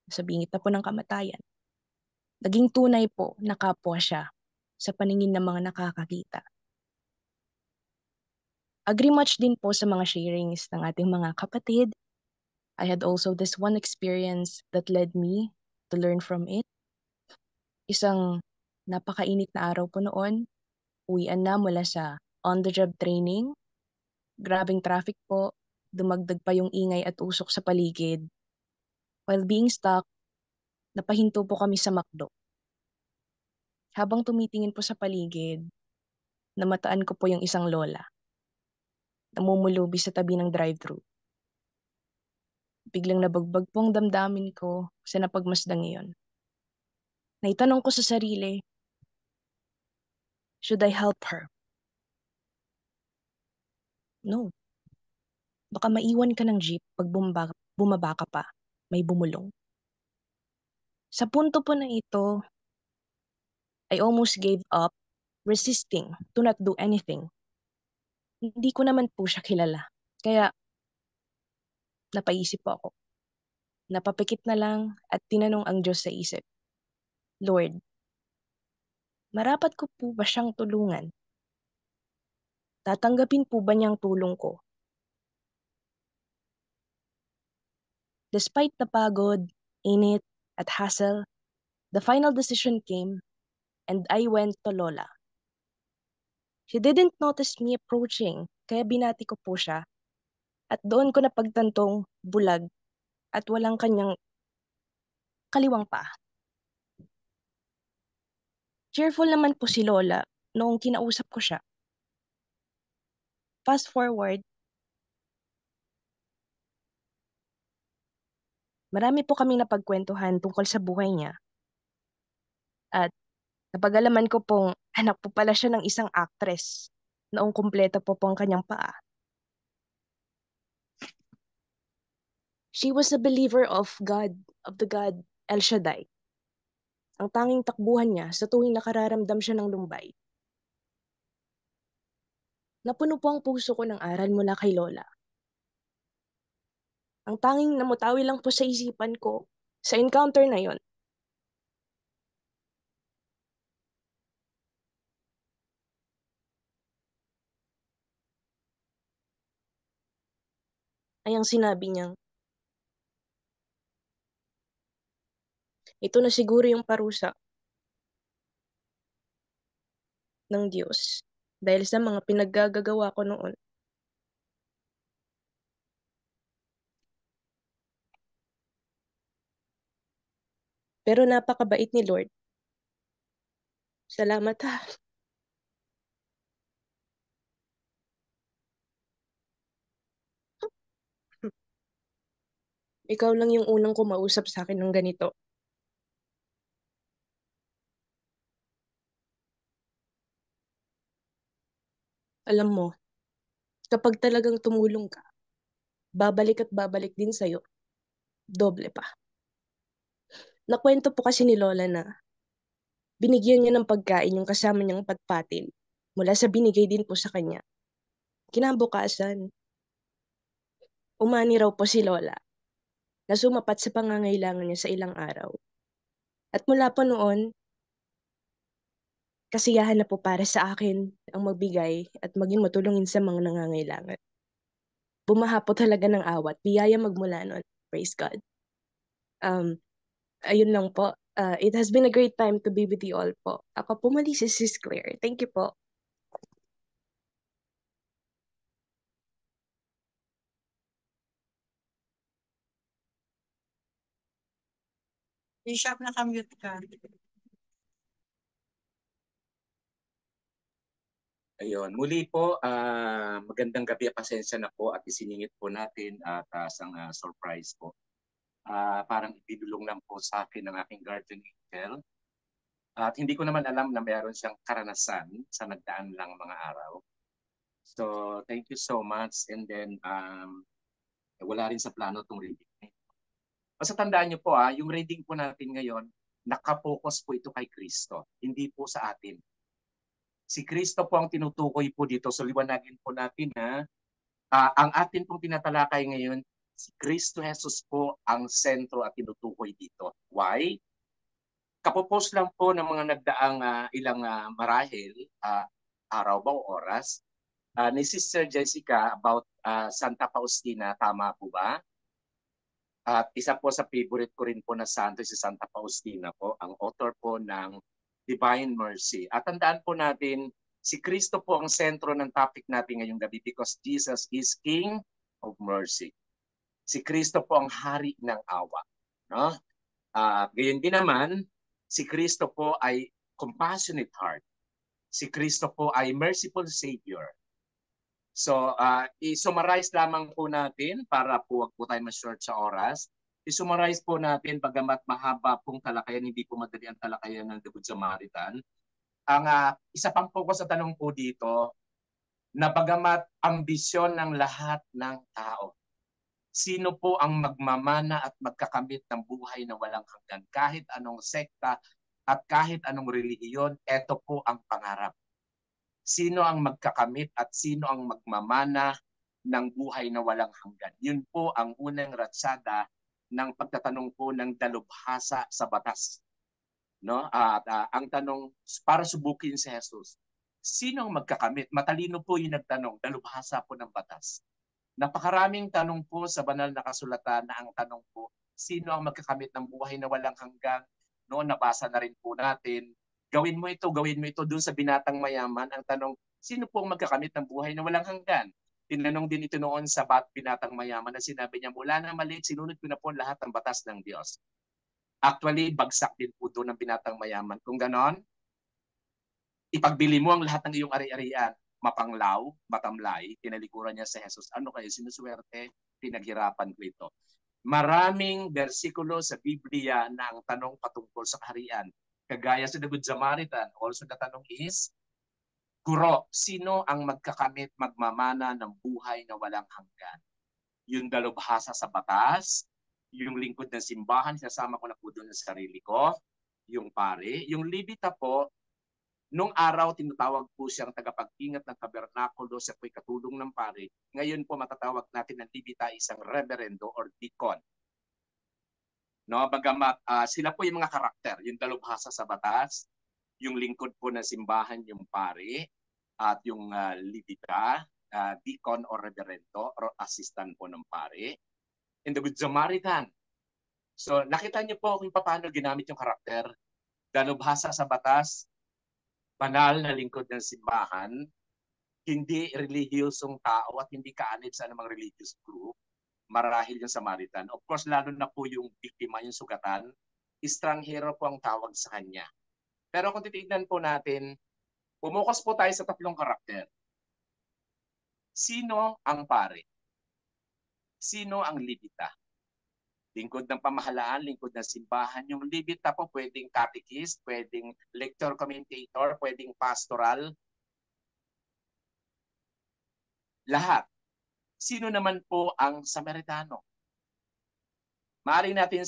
sa bingit na po ng kamatayan, naging tunay po na kapwa siya sa paningin ng mga nakakakita. Agree much din po sa mga sharings ng ating mga kapatid. I had also this one experience that led me to learn from it. Isang napakainit na araw po noon, uwian na mula sa on-the-job training. Grabing traffic po, dumagdag pa yung ingay at usok sa paligid. While being stuck, napahinto po kami sa McDo. Habang tumitingin po sa paligid, namataan ko po yung isang lola. Namumulubi sa tabi ng drive-thru. Biglang nabagbag po ang damdamin ko sa napagmasdang iyon. Naitanong ko sa sarili, should I help her? No. Baka maiwan ka ng jeep pag bumaba ka pa, may bumulong. Sa punto po na ito, I almost gave up resisting to not do anything. Hindi ko naman po siya kilala. Kaya, napaisip po ako. Napapikit na lang at tinanong ang Diyos sa isip, Lord, marapat ko po ba siyang tulungan? Tatanggapin po ba niyang tulong ko? Despite the pagod, init, at hassle, The final decision came, and I went to Lola. She didn't notice me approaching, kaya binati ko po siya. At doon ko napagtantong bulag at walang kanyang kaliwang pa. Cheerful naman po si Lola noong kinausap ko siya. Fast forward, marami po kaming napagkwentuhan tungkol sa buhay niya. At napag-alaman ko pong anak po pala siya ng isang actress noong kumpleto po ang kanyang paa. She was a believer of the God El Shaddai. Ang tanging takbuhan niya sa tuwing nakararamdam siya ng lumbay. Napuno po ang puso ko ng aral mula kay Lola. Ang tanging namutawi lang po sa isipan ko sa encounter na yon ay ang sinabi niyang, ito na siguro yung parusa ng Diyos dahil sa mga pinaggagawa ko noon. Pero napakabait ni Lord. Salamat ha. Ikaw lang yung unang kumausap sa akin ng ganito. Alam mo, kapag talagang tumulong ka, babalik at babalik din sa'yo. Doble pa. Nakwento po kasi ni Lola na binigyan niya ng pagkain yung kasama niyang patpatin mula sa binigay din po sa kanya. Kinabukasan, umani raw po si Lola na sumapat sa pangangailangan niya sa ilang araw. At mula po noon, kasiyahan na po para sa akin ang magbigay at maging matulungin sa mga nangangailangan. Bumaha po talaga ng awat, biyaya magmula noon. Praise God. Ayun lang po. It has been a great time to be with you all po. Ako po mali si Sis Claire. Thank you po. Bishop, nakamute ka. Ayun, muli po, magandang gabi, pasensya na po at isiningit po natin at isang surprise po. Parang ibinulong lang po sa akin ng aking guardian angel. At hindi ko naman alam na mayroon siyang karanasan sa nagdaan lang mga araw. So, thank you so much. And then, wala rin sa plano itong reading. Basta tandaan niyo po, yung reading po natin ngayon, nakapokus po ito kay Kristo, hindi po sa atin. Si Kristo po ang tinutukoy po dito. So liwanagin po natin na ang atin pong tinatalakay ngayon, si Kristo Jesus po ang sentro at tinutukoy dito. Why? Kapopos lang po ng mga nagdaang ilang marahil, araw ba o oras, ni Sister Jessica about Santa Faustina, tama po ba? At isa po sa favorite ko rin po na santo si Santa Faustina po, ang author po ng Divine Mercy. At tandaan po natin, si Kristo po ang sentro ng topic natin ngayong gabi because Jesus is King of Mercy. Si Kristo po ang hari ng awa. No? Gayon din naman, si Kristo po ay compassionate heart. Si Kristo po ay merciful Savior. So, i-summarize lamang po natin para po wag po tayo ma-short sa oras. I-summarize po natin, bagamat mahaba pong talakayan, hindi po madali ang talakayan ng The Good Samaritan. Ang isa pang focus sa tanong po dito, na bagamat ambisyon ng lahat ng tao, sino po ang magmamana at magkakamit ng buhay na walang hanggan? Kahit anong sekta at kahit anong relihiyon, ito po ang pangarap. Sino ang magkakamit at sino ang magmamana ng buhay na walang hanggan? Yun po ang unang ratsada ng pagtatanong po ng dalubhasa sa batas. No? At ang tanong, para subukin si Jesus, sino ang magkakamit? Matalino po yung nagtanong, dalubhasa po ng batas. Napakaraming tanong po sa banal na kasulatan na ang tanong po, sino ang magkakamit ng buhay na walang hanggan? noon nabasa na rin po natin, gawin mo ito doon sa binatang mayaman. Ang tanong, sino po ang magkakamit ng buhay na walang hanggan? Tinanong din ito noon sa binatang mayaman na sinabi niya, mula na maliit, sinunod ko na po lahat ng batas ng Diyos. Actually, bagsak din po doon ng binatang mayaman. Kung ganon, ipagbili mo ang lahat ng iyong ari-arian, mapanglaw, matamlay, tinalikuran niya sa Jesus. Ano kayo, sinuswerte, pinaghirapan ko ito. Maraming bersikulo sa Biblia na ang tanong patungkol sa kaharian. Kagaya sa The Good Samaritan, also the tanong is, Guro, sino ang magkakamit, magmamana ng buhay na walang hanggan? Yung dalubhasa sa batas, yung lingkod ng simbahan, sinasama ko na po doon sa sarili ko, yung pare, yung libita po, nung araw tinatawag po siyang tagapag-ingat ng tabernakulo, siya po'y katulong ng pare. Ngayon po matatawag natin ng libita isang reverendo or deacon. No, bagamat sila po yung mga karakter, yung dalubhasa sa batas, yung lingkod po ng simbahan, yung pare, at yung libita, deacon or reverendo or assistant po ng pare, and the Good Samaritan. So nakita niyo po kung paano ginamit yung karakter, dalubhasa sa batas, banal na lingkod ng simbahan, hindi relihiyosong tao at hindi kaanib sa anumang religious group, marahil yung Samaritan. Of course, lalo na po yung biktima, yung sugatan, estranghero po ang tawag sa kanya. Pero kung titignan po natin, pumukas po tayo sa tatlong karakter. Sino ang pare? Sino ang libita? Lingkod ng pamahalaan, lingkod ng simbahan. Yung libita po pwedeng catechist, pwedeng lector commentator, pwedeng pastoral. Lahat. Sino naman po ang Samaritano? Maaari natin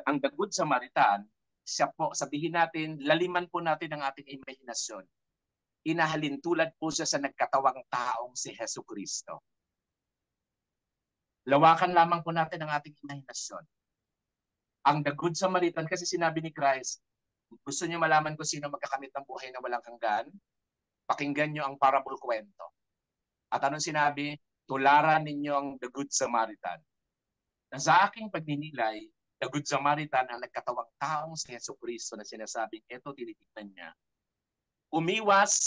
ang The Good Samaritan, siya po, sabihin natin, laliman po natin ang ating imahinasyon. Inahalin tulad po siya sa nagkatawang taong si Hesus Kristo. Lawakan lamang po natin ang ating imahinasyon. Ang The Good Samaritan, kasi sinabi ni Christ, gusto niyo malaman kung sino magkakamit ng buhay na walang hanggan? Pakinggan niyo ang parable kwento. At anong sinabi? Tularan ninyo ang The Good Samaritan. Na sa aking pagninilay, The Good Samaritan ang nagkatawang taong si Hesus Kristo na sinasabing, eto tinitignan niya. Umiwas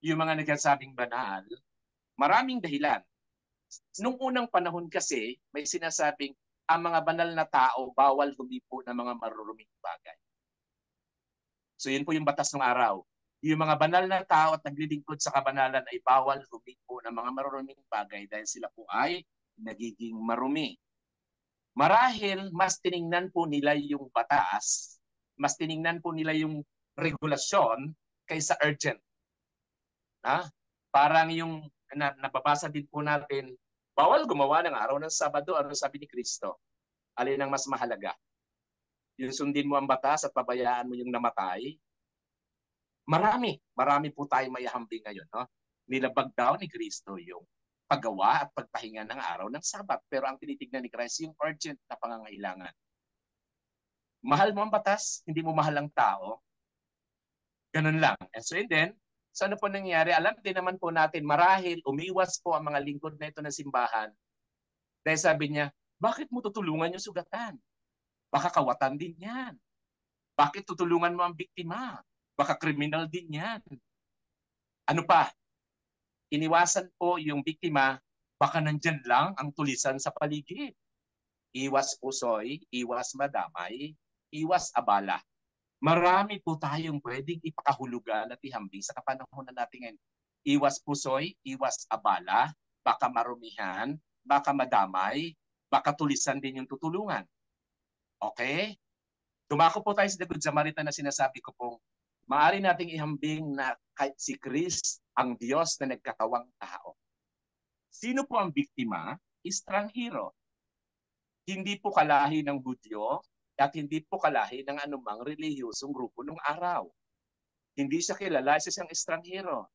yung mga nagsasabing banal, maraming dahilan. Nung unang panahon kasi, may sinasabing ang mga banal na tao bawal humipo ng mga maruruming bagay. So yun po yung batas ng araw. Yung mga banal na tao at naglilingkod sa kabanalan ay bawal humipo ng mga maruruming bagay dahil sila po ay nagiging marumi. Marahil mas tiningnan po nila yung batas, mas tiningnan po nila yung regulasyon kaysa urgent. Parang yung nababasa din po natin, bawal gumawa ng araw ng Sabado, ano sabi ni Kristo? Alin ang mas mahalaga? Yung sundin mo ang batas at pabayaan mo yung namatay? Marami po tayo mayahambing ngayon. No? Nilabag daw ni Kristo yung paggawa at pagpahinga ng araw ng Sabat. Pero ang tinitignan ni Christ yung urgent na pangangailangan. Mahal mo ang batas, hindi mo mahal ang tao. Ganun lang. And so then, so ano po nangyari? Alam din naman po natin, marahil umiwas po ang mga lingkod na ito ng simbahan. Dahil sabi niya, bakit mo tutulungan yung sugatan? Baka kawatan din yan. Bakit tutulungan mo ang biktima? Baka kriminal din yan. Ano pa? Iniwasan po yung biktima, baka nandyan lang ang tulisan sa paligid. Iwas pusoy, iwas madamay, iwas abala. Marami po tayong pwedeng ipakahulugan at ihambing sa kapanahon na natin ngayon. Iwas pusoy, iwas abala, baka marumihan, baka madamay, baka tulisan din yung tutulungan. Okay? Dumako po tayo sa The Good Samaritan na sinasabi ko pong maaari nating ihambing na si Christ ang Diyos na nagkatawang tao. Sino po ang biktima? Estranghero. Hindi po kalahi ng Hudyo at hindi po kalahi ng anumang relihiyosong grupo nung araw. Hindi siya kilala, siya siyang estranghero.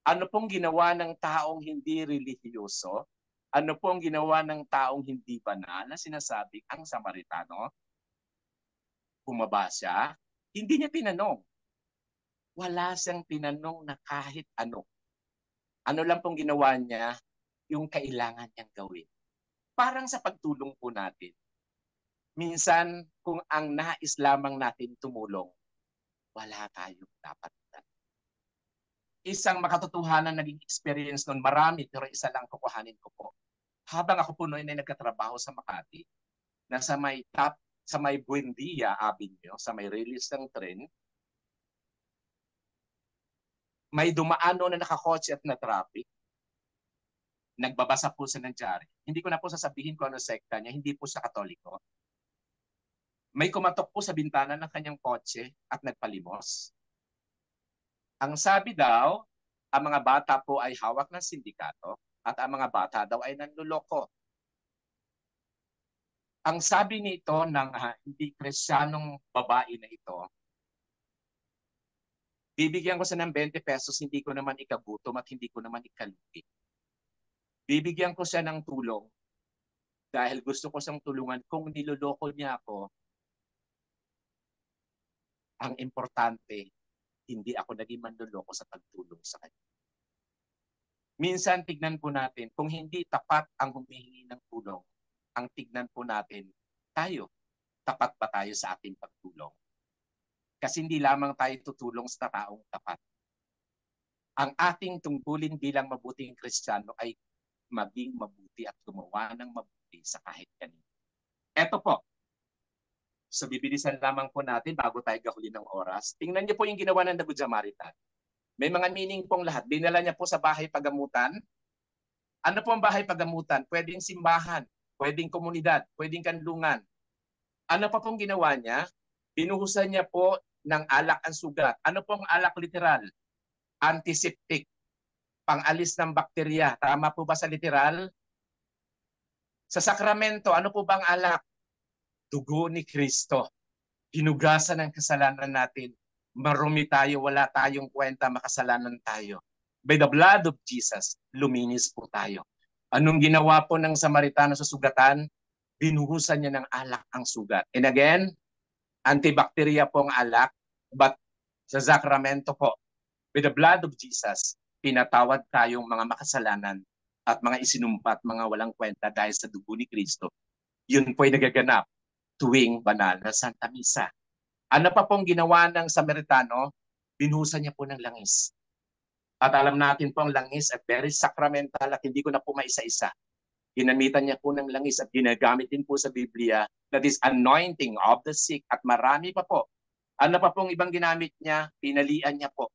Ano pong ginawa ng taong hindi relihiyoso? Ano pong ginawa ng taong hindi banal na sinasabing ang Samaritano? Bumaba siya, hindi niya tinanong. Wala siyang tinanong na kahit ano. Ano lang pong ginawa niya, yung kailangan niyang gawin. Parang sa pagtulong po natin. Minsan, kung ang nais lamang natin tumulong, wala tayong dapat. Isang makatotohanan naging experience nun, marami, pero isa lang kukuhanin ko po. Habang ako po noon ay nagkatrabaho sa Makati, nasa sa may Buendia Avenue, sa may release ng tren, may dumaano na nakakotse at na traffic. Nagbabasa po siya ng dyaryo. Hindi ko na po sasabihin kung ano sekta niya, hindi po siya Katoliko. May kumatok po sa bintana ng kanyang kotse at nagpalimos. Ang sabi daw, ang mga bata po ay hawak ng sindikato at ang mga bata daw ay nanluloko. Ang sabi nito ng hindi Kristiyanong babae na ito, bibigyan ko siya ng 20 pesos, hindi ko naman ikagutom at hindi ko naman ikalugi. Bibigyan ko siya ng tulong dahil gusto ko siyang tulungan. Kung niloloko niya ako, ang importante, hindi ako naging manloloko sa pagtulong sa kanya. Minsan tignan po natin, kung hindi tapat ang humihingi ng tulong, ang tignan po natin, tayo, tapat ba tayo sa ating pagtulong? Kasi hindi lamang tayo tutulong sa taong tapat. Ang ating tungkulin bilang mabuting Kristiyano ay maging mabuti at gumawa ng mabuti sa kahit kanino. Eto po, so bibilisan lamang po natin bago tayo gahuli ng oras. Tingnan niyo po yung ginawa ng The Good Samaritan. May mga meaning pong lahat. Dinala niya po sa bahay pagamutan. Ano po ang bahay pagamutan? Pwedeng simbahan, pwedeng komunidad, pwedeng kanlungan. Ano pa pong ginawa niya? Binuhusan niya po ng alak ang sugat. Ano pong alak literal? Antiseptic. Pang-alis ng bakterya. Tama po ba sa literal? Sa sakramento, ano po bang alak? Dugo ni Kristo. Hinugasan ng kasalanan natin. Marumi tayo, wala tayong kwenta, makasalanan tayo. By the blood of Jesus, luminis po tayo. Anong ginawa po ng Samaritano sa sugatan? Binuhusan niya ng alak ang sugat. And again, antibacteria po ang alak, but sa sakramento po, with the blood of Jesus, pinatawad tayong mga makasalanan at mga isinumpat, mga walang kwenta dahil sa dugo ni Kristo. Yun po ay nagaganap tuwing banal na Santa Misa. Ano pa pong ginawa ng Samaritano? Binuhusan niya po ng langis. At alam natin po ang langis at very sacramental at hindi ko na po maisa-isa. Ginamitan niya po ng langis at ginagamit din po sa Biblia, that is anointing of the sick, at marami pa po. Ano pa pong ibang ginamit niya? Pinalian niya po.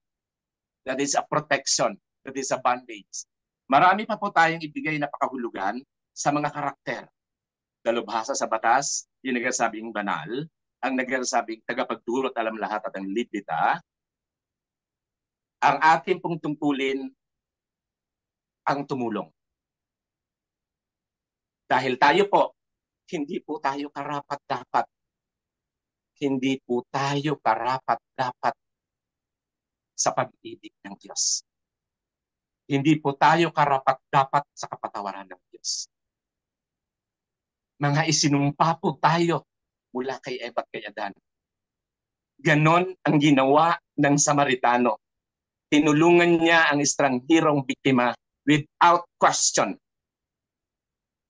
That is a protection, that is a bandage. Marami pa po tayong ibigay na pakahulugan sa mga karakter. Dalubhasa sa batas, yung nagsasabing banal, ang nagsasabing tagapagdurot alam lahat at ang libita. Ang ating pong tungkulin ang tumulong. Dahil tayo po, hindi po tayo karapat-dapat. Hindi po tayo karapat-dapat sa pag-ibig ng Diyos. Hindi po tayo karapat-dapat sa kapatawaran ng Diyos. Mga isinumpa po tayo mula kay Eva at kay Adan. Ganon ang ginawa ng Samaritano. Tinulungan niya ang estranghirong biktima without question.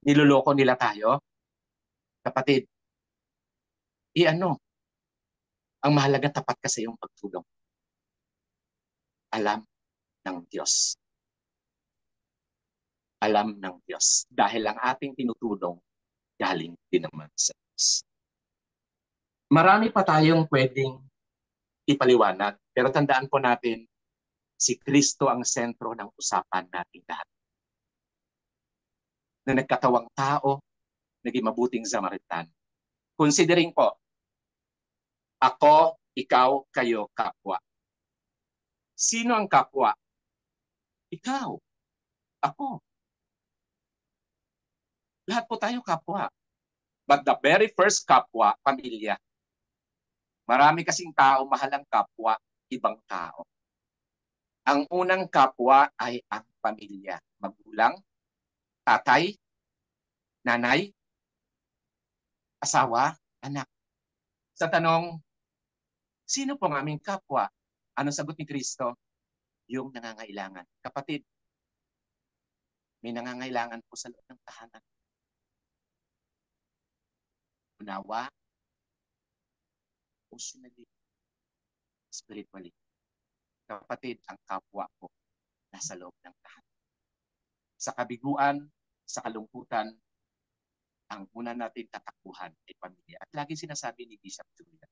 Niloloko nila tayo. Kapatid, ang mahalaga tapat ka sa iyong pagtulong. Alam ng Diyos. Alam ng Diyos. Dahil ang ating tinutulong, galing din naman sa Diyos. Marami pa tayong pwedeng ipaliwanag, pero tandaan po natin, si Kristo ang sentro ng usapan natin lahat. Na nagkatawang tao, naging mabuting Samaritan. Considering po, ako, ikaw, kayo, kapwa. Sino ang kapwa? Ikaw. Ako. Lahat po tayo kapwa. But the very first kapwa, pamilya. Marami kasing tao, mahalang kapwa, ibang tao. Ang unang kapwa ay ang pamilya. Magulang, tatay, nanay, asawa, anak. Sa tanong, sino po ang aming kapwa? Ano sagot ni Kristo? Yung nangangailangan. Kapatid, may nangangailangan po sa loob ng tahanan. unawa, emotionally, spiritually. Kapatid, ang kapwa ko nasa loob ng lahat. Sa kabiguan, sa kalungkutan, ang una natin tatakbuhan ay pamilya. At lagi sinasabi ni Bishop Julia,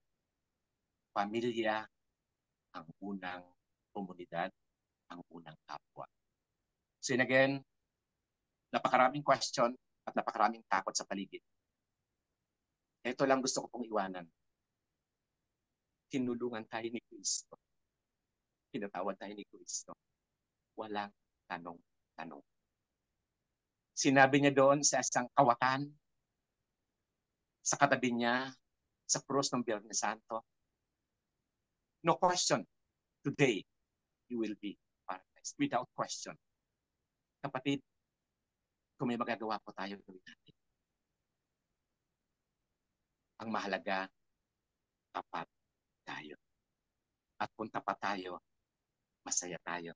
pamilya ang unang komunidad, ang unang kapwa. So yun again, napakaraming question at napakaraming takot sa paligid. Ito lang gusto ko pong iwanan. Tinulungan tayo ni Kristo. Pinatawad tayo ni Kristo. Walang tanong-tanong. Sinabi niya doon sa isang kawatan, sa katabi niya, sa krus ng Biyernes Santo, no question, today you will be paradise. Without question. Kapatid, kung may magagawa po tayo, gawin natin. Ang mahalaga, tapat tayo. At kung tapat tayo, masaya tayo.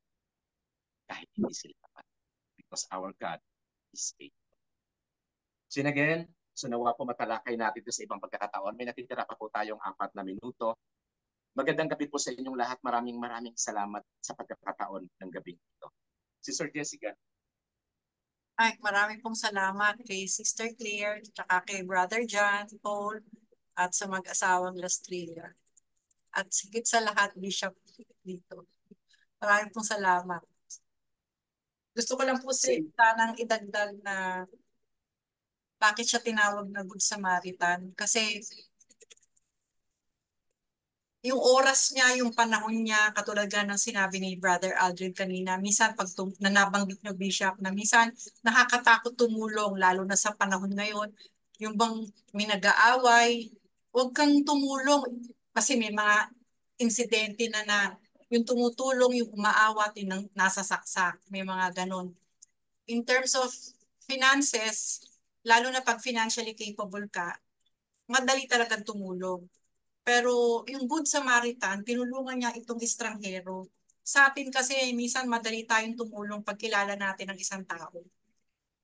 Kahit hindi sila tapat. Because our God is faithful. So yun again, so nawa po matalakay natin ito sa ibang pagkakataon. May natitira pa po tayong 4 na minuto. Magandang gabi po sa inyong lahat. Maraming salamat sa pagkakataon ng gabing ito. Sister Jessica. Ay, maraming pong salamat kay Sister Claire, at kay Brother John, Paul, at sa mag-asawang Lastrilla. At sigit sa lahat, Bishop dito. Maraming pong salamat. Gusto ko lang po sanang idagdag na bakit siya tinawag na Good Samaritan. Kasi yung oras niya, yung panahon niya, katulad nga ng sinabi ni Brother Aldrin kanina, minsan pag nabanggit niyo, Bishop, na minsan nakakatakot tumulong, lalo na sa panahon ngayon, yung bang may nag-aaway, huwag kang tumulong kasi may mga insidente na yung tumutulong, yung umaawat, yung nasa saksak, may mga ganon. In terms of finances, lalo na pag financially capable ka, madali talagang tumulong. Pero yung Good Samaritan, tinulungan niya itong estranghero. Sa atin kasi minsan madali tayong tumulong pag kilala natin ang isang tao.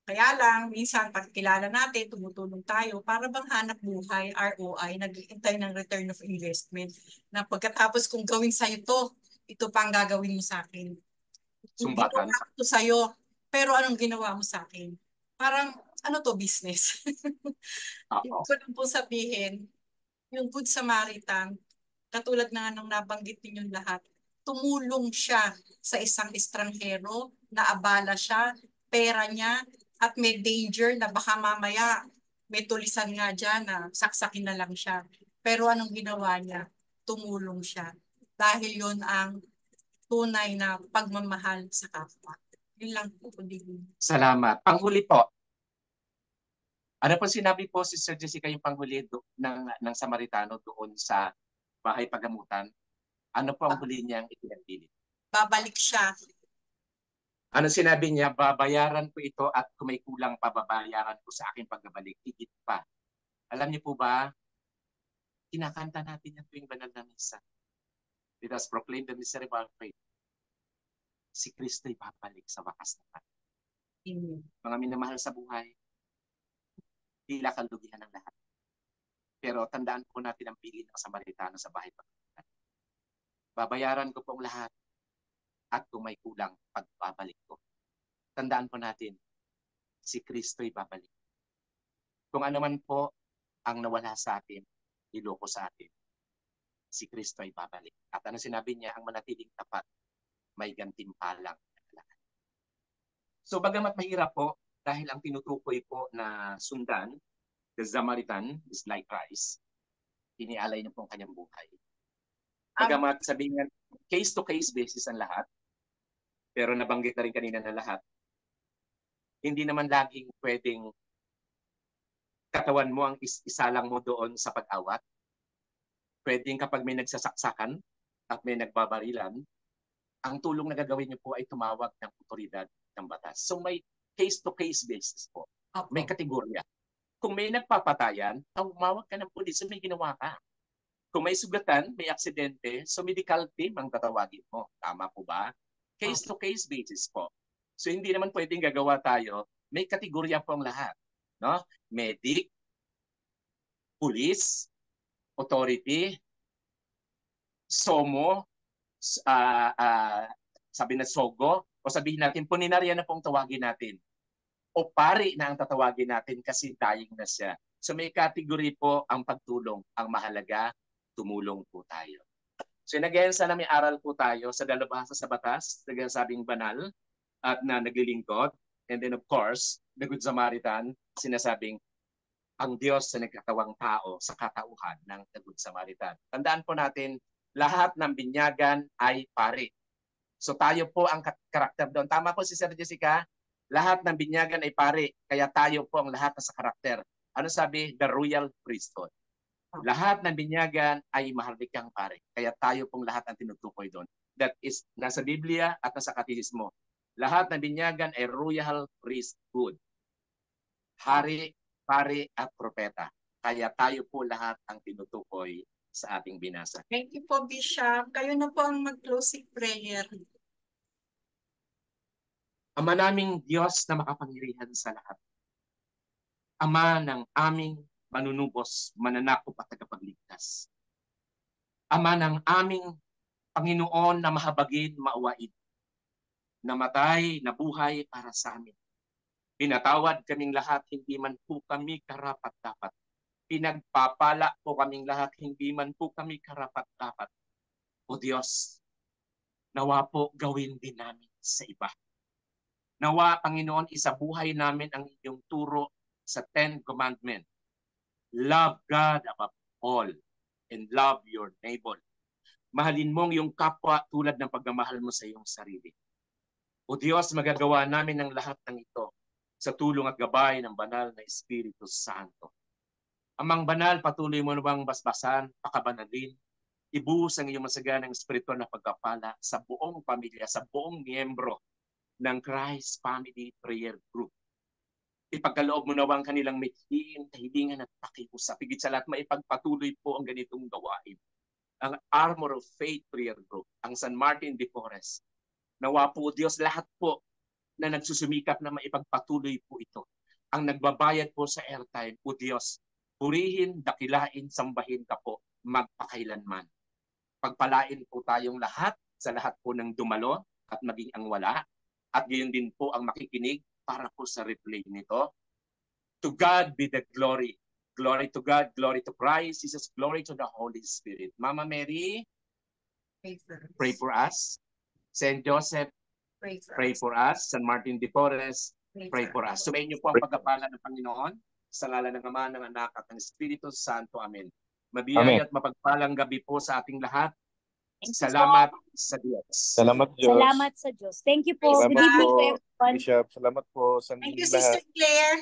Kaya lang, minsan pag kilala natin, tumutulong tayo para bang hanap buhay, ROI, nag-iintay ng return of investment. Na pagkatapos kung gawin sa'yo to, ito pa ang gagawin mo sa akin. Sumbatan. Ginawa ko sa'yo, pero anong ginawa mo sa akin? Parang, ano to, business? Yung ko lang po sabihin, yung Good Samaritan, katulad na nung nabanggit ninyong lahat, tumulong siya sa isang estranghero, naabala siya, pera niya, at may danger na baka mamaya may tulisan nga dyan na saksakin na lang siya. Pero anong ginawa niya? Tumulong siya. Dahil yun ang tunay na pagmamahal sa kapwa. Yun lang po. Salamat. Panghuli po. Ano po sinabi po si Sister Jessica yung panghuli ng Samaritano doon sa bahay pagamutan? Ano po ang huli niyang ipinagpilit? Babalik siya. Ano sinabi niya? Babayaran ko ito at kung may kulang pa, babayaran ko sa aking pagbabalik. Higit pa. Alam niyo po ba, kinakanta natin yan tuwing banal na misa. Let us proclaim the mystery of our faith. Si Kristo'y babalik sa wakas na panahon. Mga minamahal sa buhay, tila kalugihan ng lahat. Pero tandaan po natin ang pili ng Samaritano sa bahay pagkakutan. Babayaran ko pong lahat at kung may kulang, pagbabalik ko. Tandaan po natin, si Kristo'y babalik. Kung ano man po ang nawala sa atin, iloko sa atin, si Kristo'y babalik. At ano sinabi niya, ang manatiling tapat, may gantimpalang lahat. So bagamat mahirap po, dahil ang tinutukoy po na sundan, the Samaritan is like Christ, inialay niyo po ang kanyang buhay. Bagamat sabihin nga, case-to-case basis ang lahat, pero nabanggit na rin kanina na lahat, hindi naman laging pwedeng katawan mo ang isalang mo doon sa pag-awat. Pwedeng kapag may nagsasaksakan at may nagbabarilan, ang tulong na gagawin niyo po ay tumawag ng otoridad ng batas. So may case-to-case basis po. May kategorya. Kung may nagpapatayan, tumawag ka ng pulis, so may ginawa ka. Kung may sugatan, may aksidente, so medical team ang tatawagin mo. Tama po ba? Case-to-case basis po. So hindi naman pwedeng gagawa tayo, may kategorya po ang lahat. No? Medic, Police, authority, SOMO, sabi na SOGO, o sabihin natin, punarya na pong tawagin natin. O pari na ang tatawagin natin kasi dying na siya. So may category po ang pagtulong. Ang mahalaga, tumulong po tayo. So again, sana may aral po tayo sa dalubhasa sa batas, nagsasabing banal at na naglilingkod. And then of course, the Good Samaritan, sinasabing ang Diyos sa nagkatawang tao sa katauhan ng the Good Samaritan. Tandaan po natin, lahat ng binyagan ay pari. So tayo po ang karakter doon. Tama po si Sir Jessica, lahat ng binyagan ay pari, kaya tayo po ang lahat sa karakter. Ano sabi? The royal priesthood. Lahat ng binyagan ay maharlikang pari, kaya tayo pong lahat ang tinutukoy doon. That is nasa Biblia at nasa katekismo. Lahat ng binyagan ay royal priesthood. Hari, pari at propeta. Kaya tayo po lahat ang tinutukoy sa ating binasa. Thank you po, Bishop. Kayo na po ang mag-closing prayer. Ama naming Diyos na makapangyarihan sa lahat. Ama ng aming manunubos, mananakop at tagapagligtas. Ama ng aming Panginoon na mahabagin, maawain. Namatay, nabuhay para sa amin. Pinatawad kaming lahat, hindi man po kami karapat-dapat. Pinagpapala po kaming lahat, hindi man po kami karapat-dapat. O Diyos, nawa po gawin din namin sa iba. Nawa, Panginoon, isabuhay namin ang iyong turo sa 10 Commandments. Love God above all and love your neighbor. Mahalin mong yung kapwa tulad ng pagmamahal mo sa iyong sarili. O Diyos, magagawa namin ang lahat ng ito sa tulong at gabay ng banal na Espiritu Santo. Amang banal, patuloy mo na bang basbasan, pakabanalin, ibuhos ang iyong masaganang espiritu na pagkapala sa buong pamilya, sa buong miyembro ng Christ Family Prayer Group. Ipagkaloob mo na bang kanilang mithiin, kahilingan at pakiusap. Higit sa lahat, maipagpatuloy po ang ganitong gawain. Ang Armor of Faith Prayer Group, ang San Martin de Porres. Nawa po Diyos, lahat po na nagsusumikap na maipagpatuloy po ito. Ang nagbabayad po sa airtime, o Diyos, purihin, dakilain, sambahin ka po, magpakailanman. Pagpalain po tayong lahat, sa lahat po ng dumalo at maging ang wala. At gayon din po ang makikinig para po sa replay nito. To God be the glory. Glory to God, glory to Christ, Jesus, glory to the Holy Spirit. Mama Mary, pray for us. Saint Joseph, pray for us. San Martin de Porres, pray for us. Sumayin niyo po ang pagkapala ng Panginoon sa ngalan ng Ama, ng Anak at ng Espiritu Santo. Amen. Mabiyaya at mapagpalang gabi po sa ating lahat. Salamat sa Diyos. Salamat Diyos. Salamat sa Diyos. Thank you po. Salamat Good evening po, to everyone. Bishop. Salamat po sa Thank you, lahat. Sister Claire.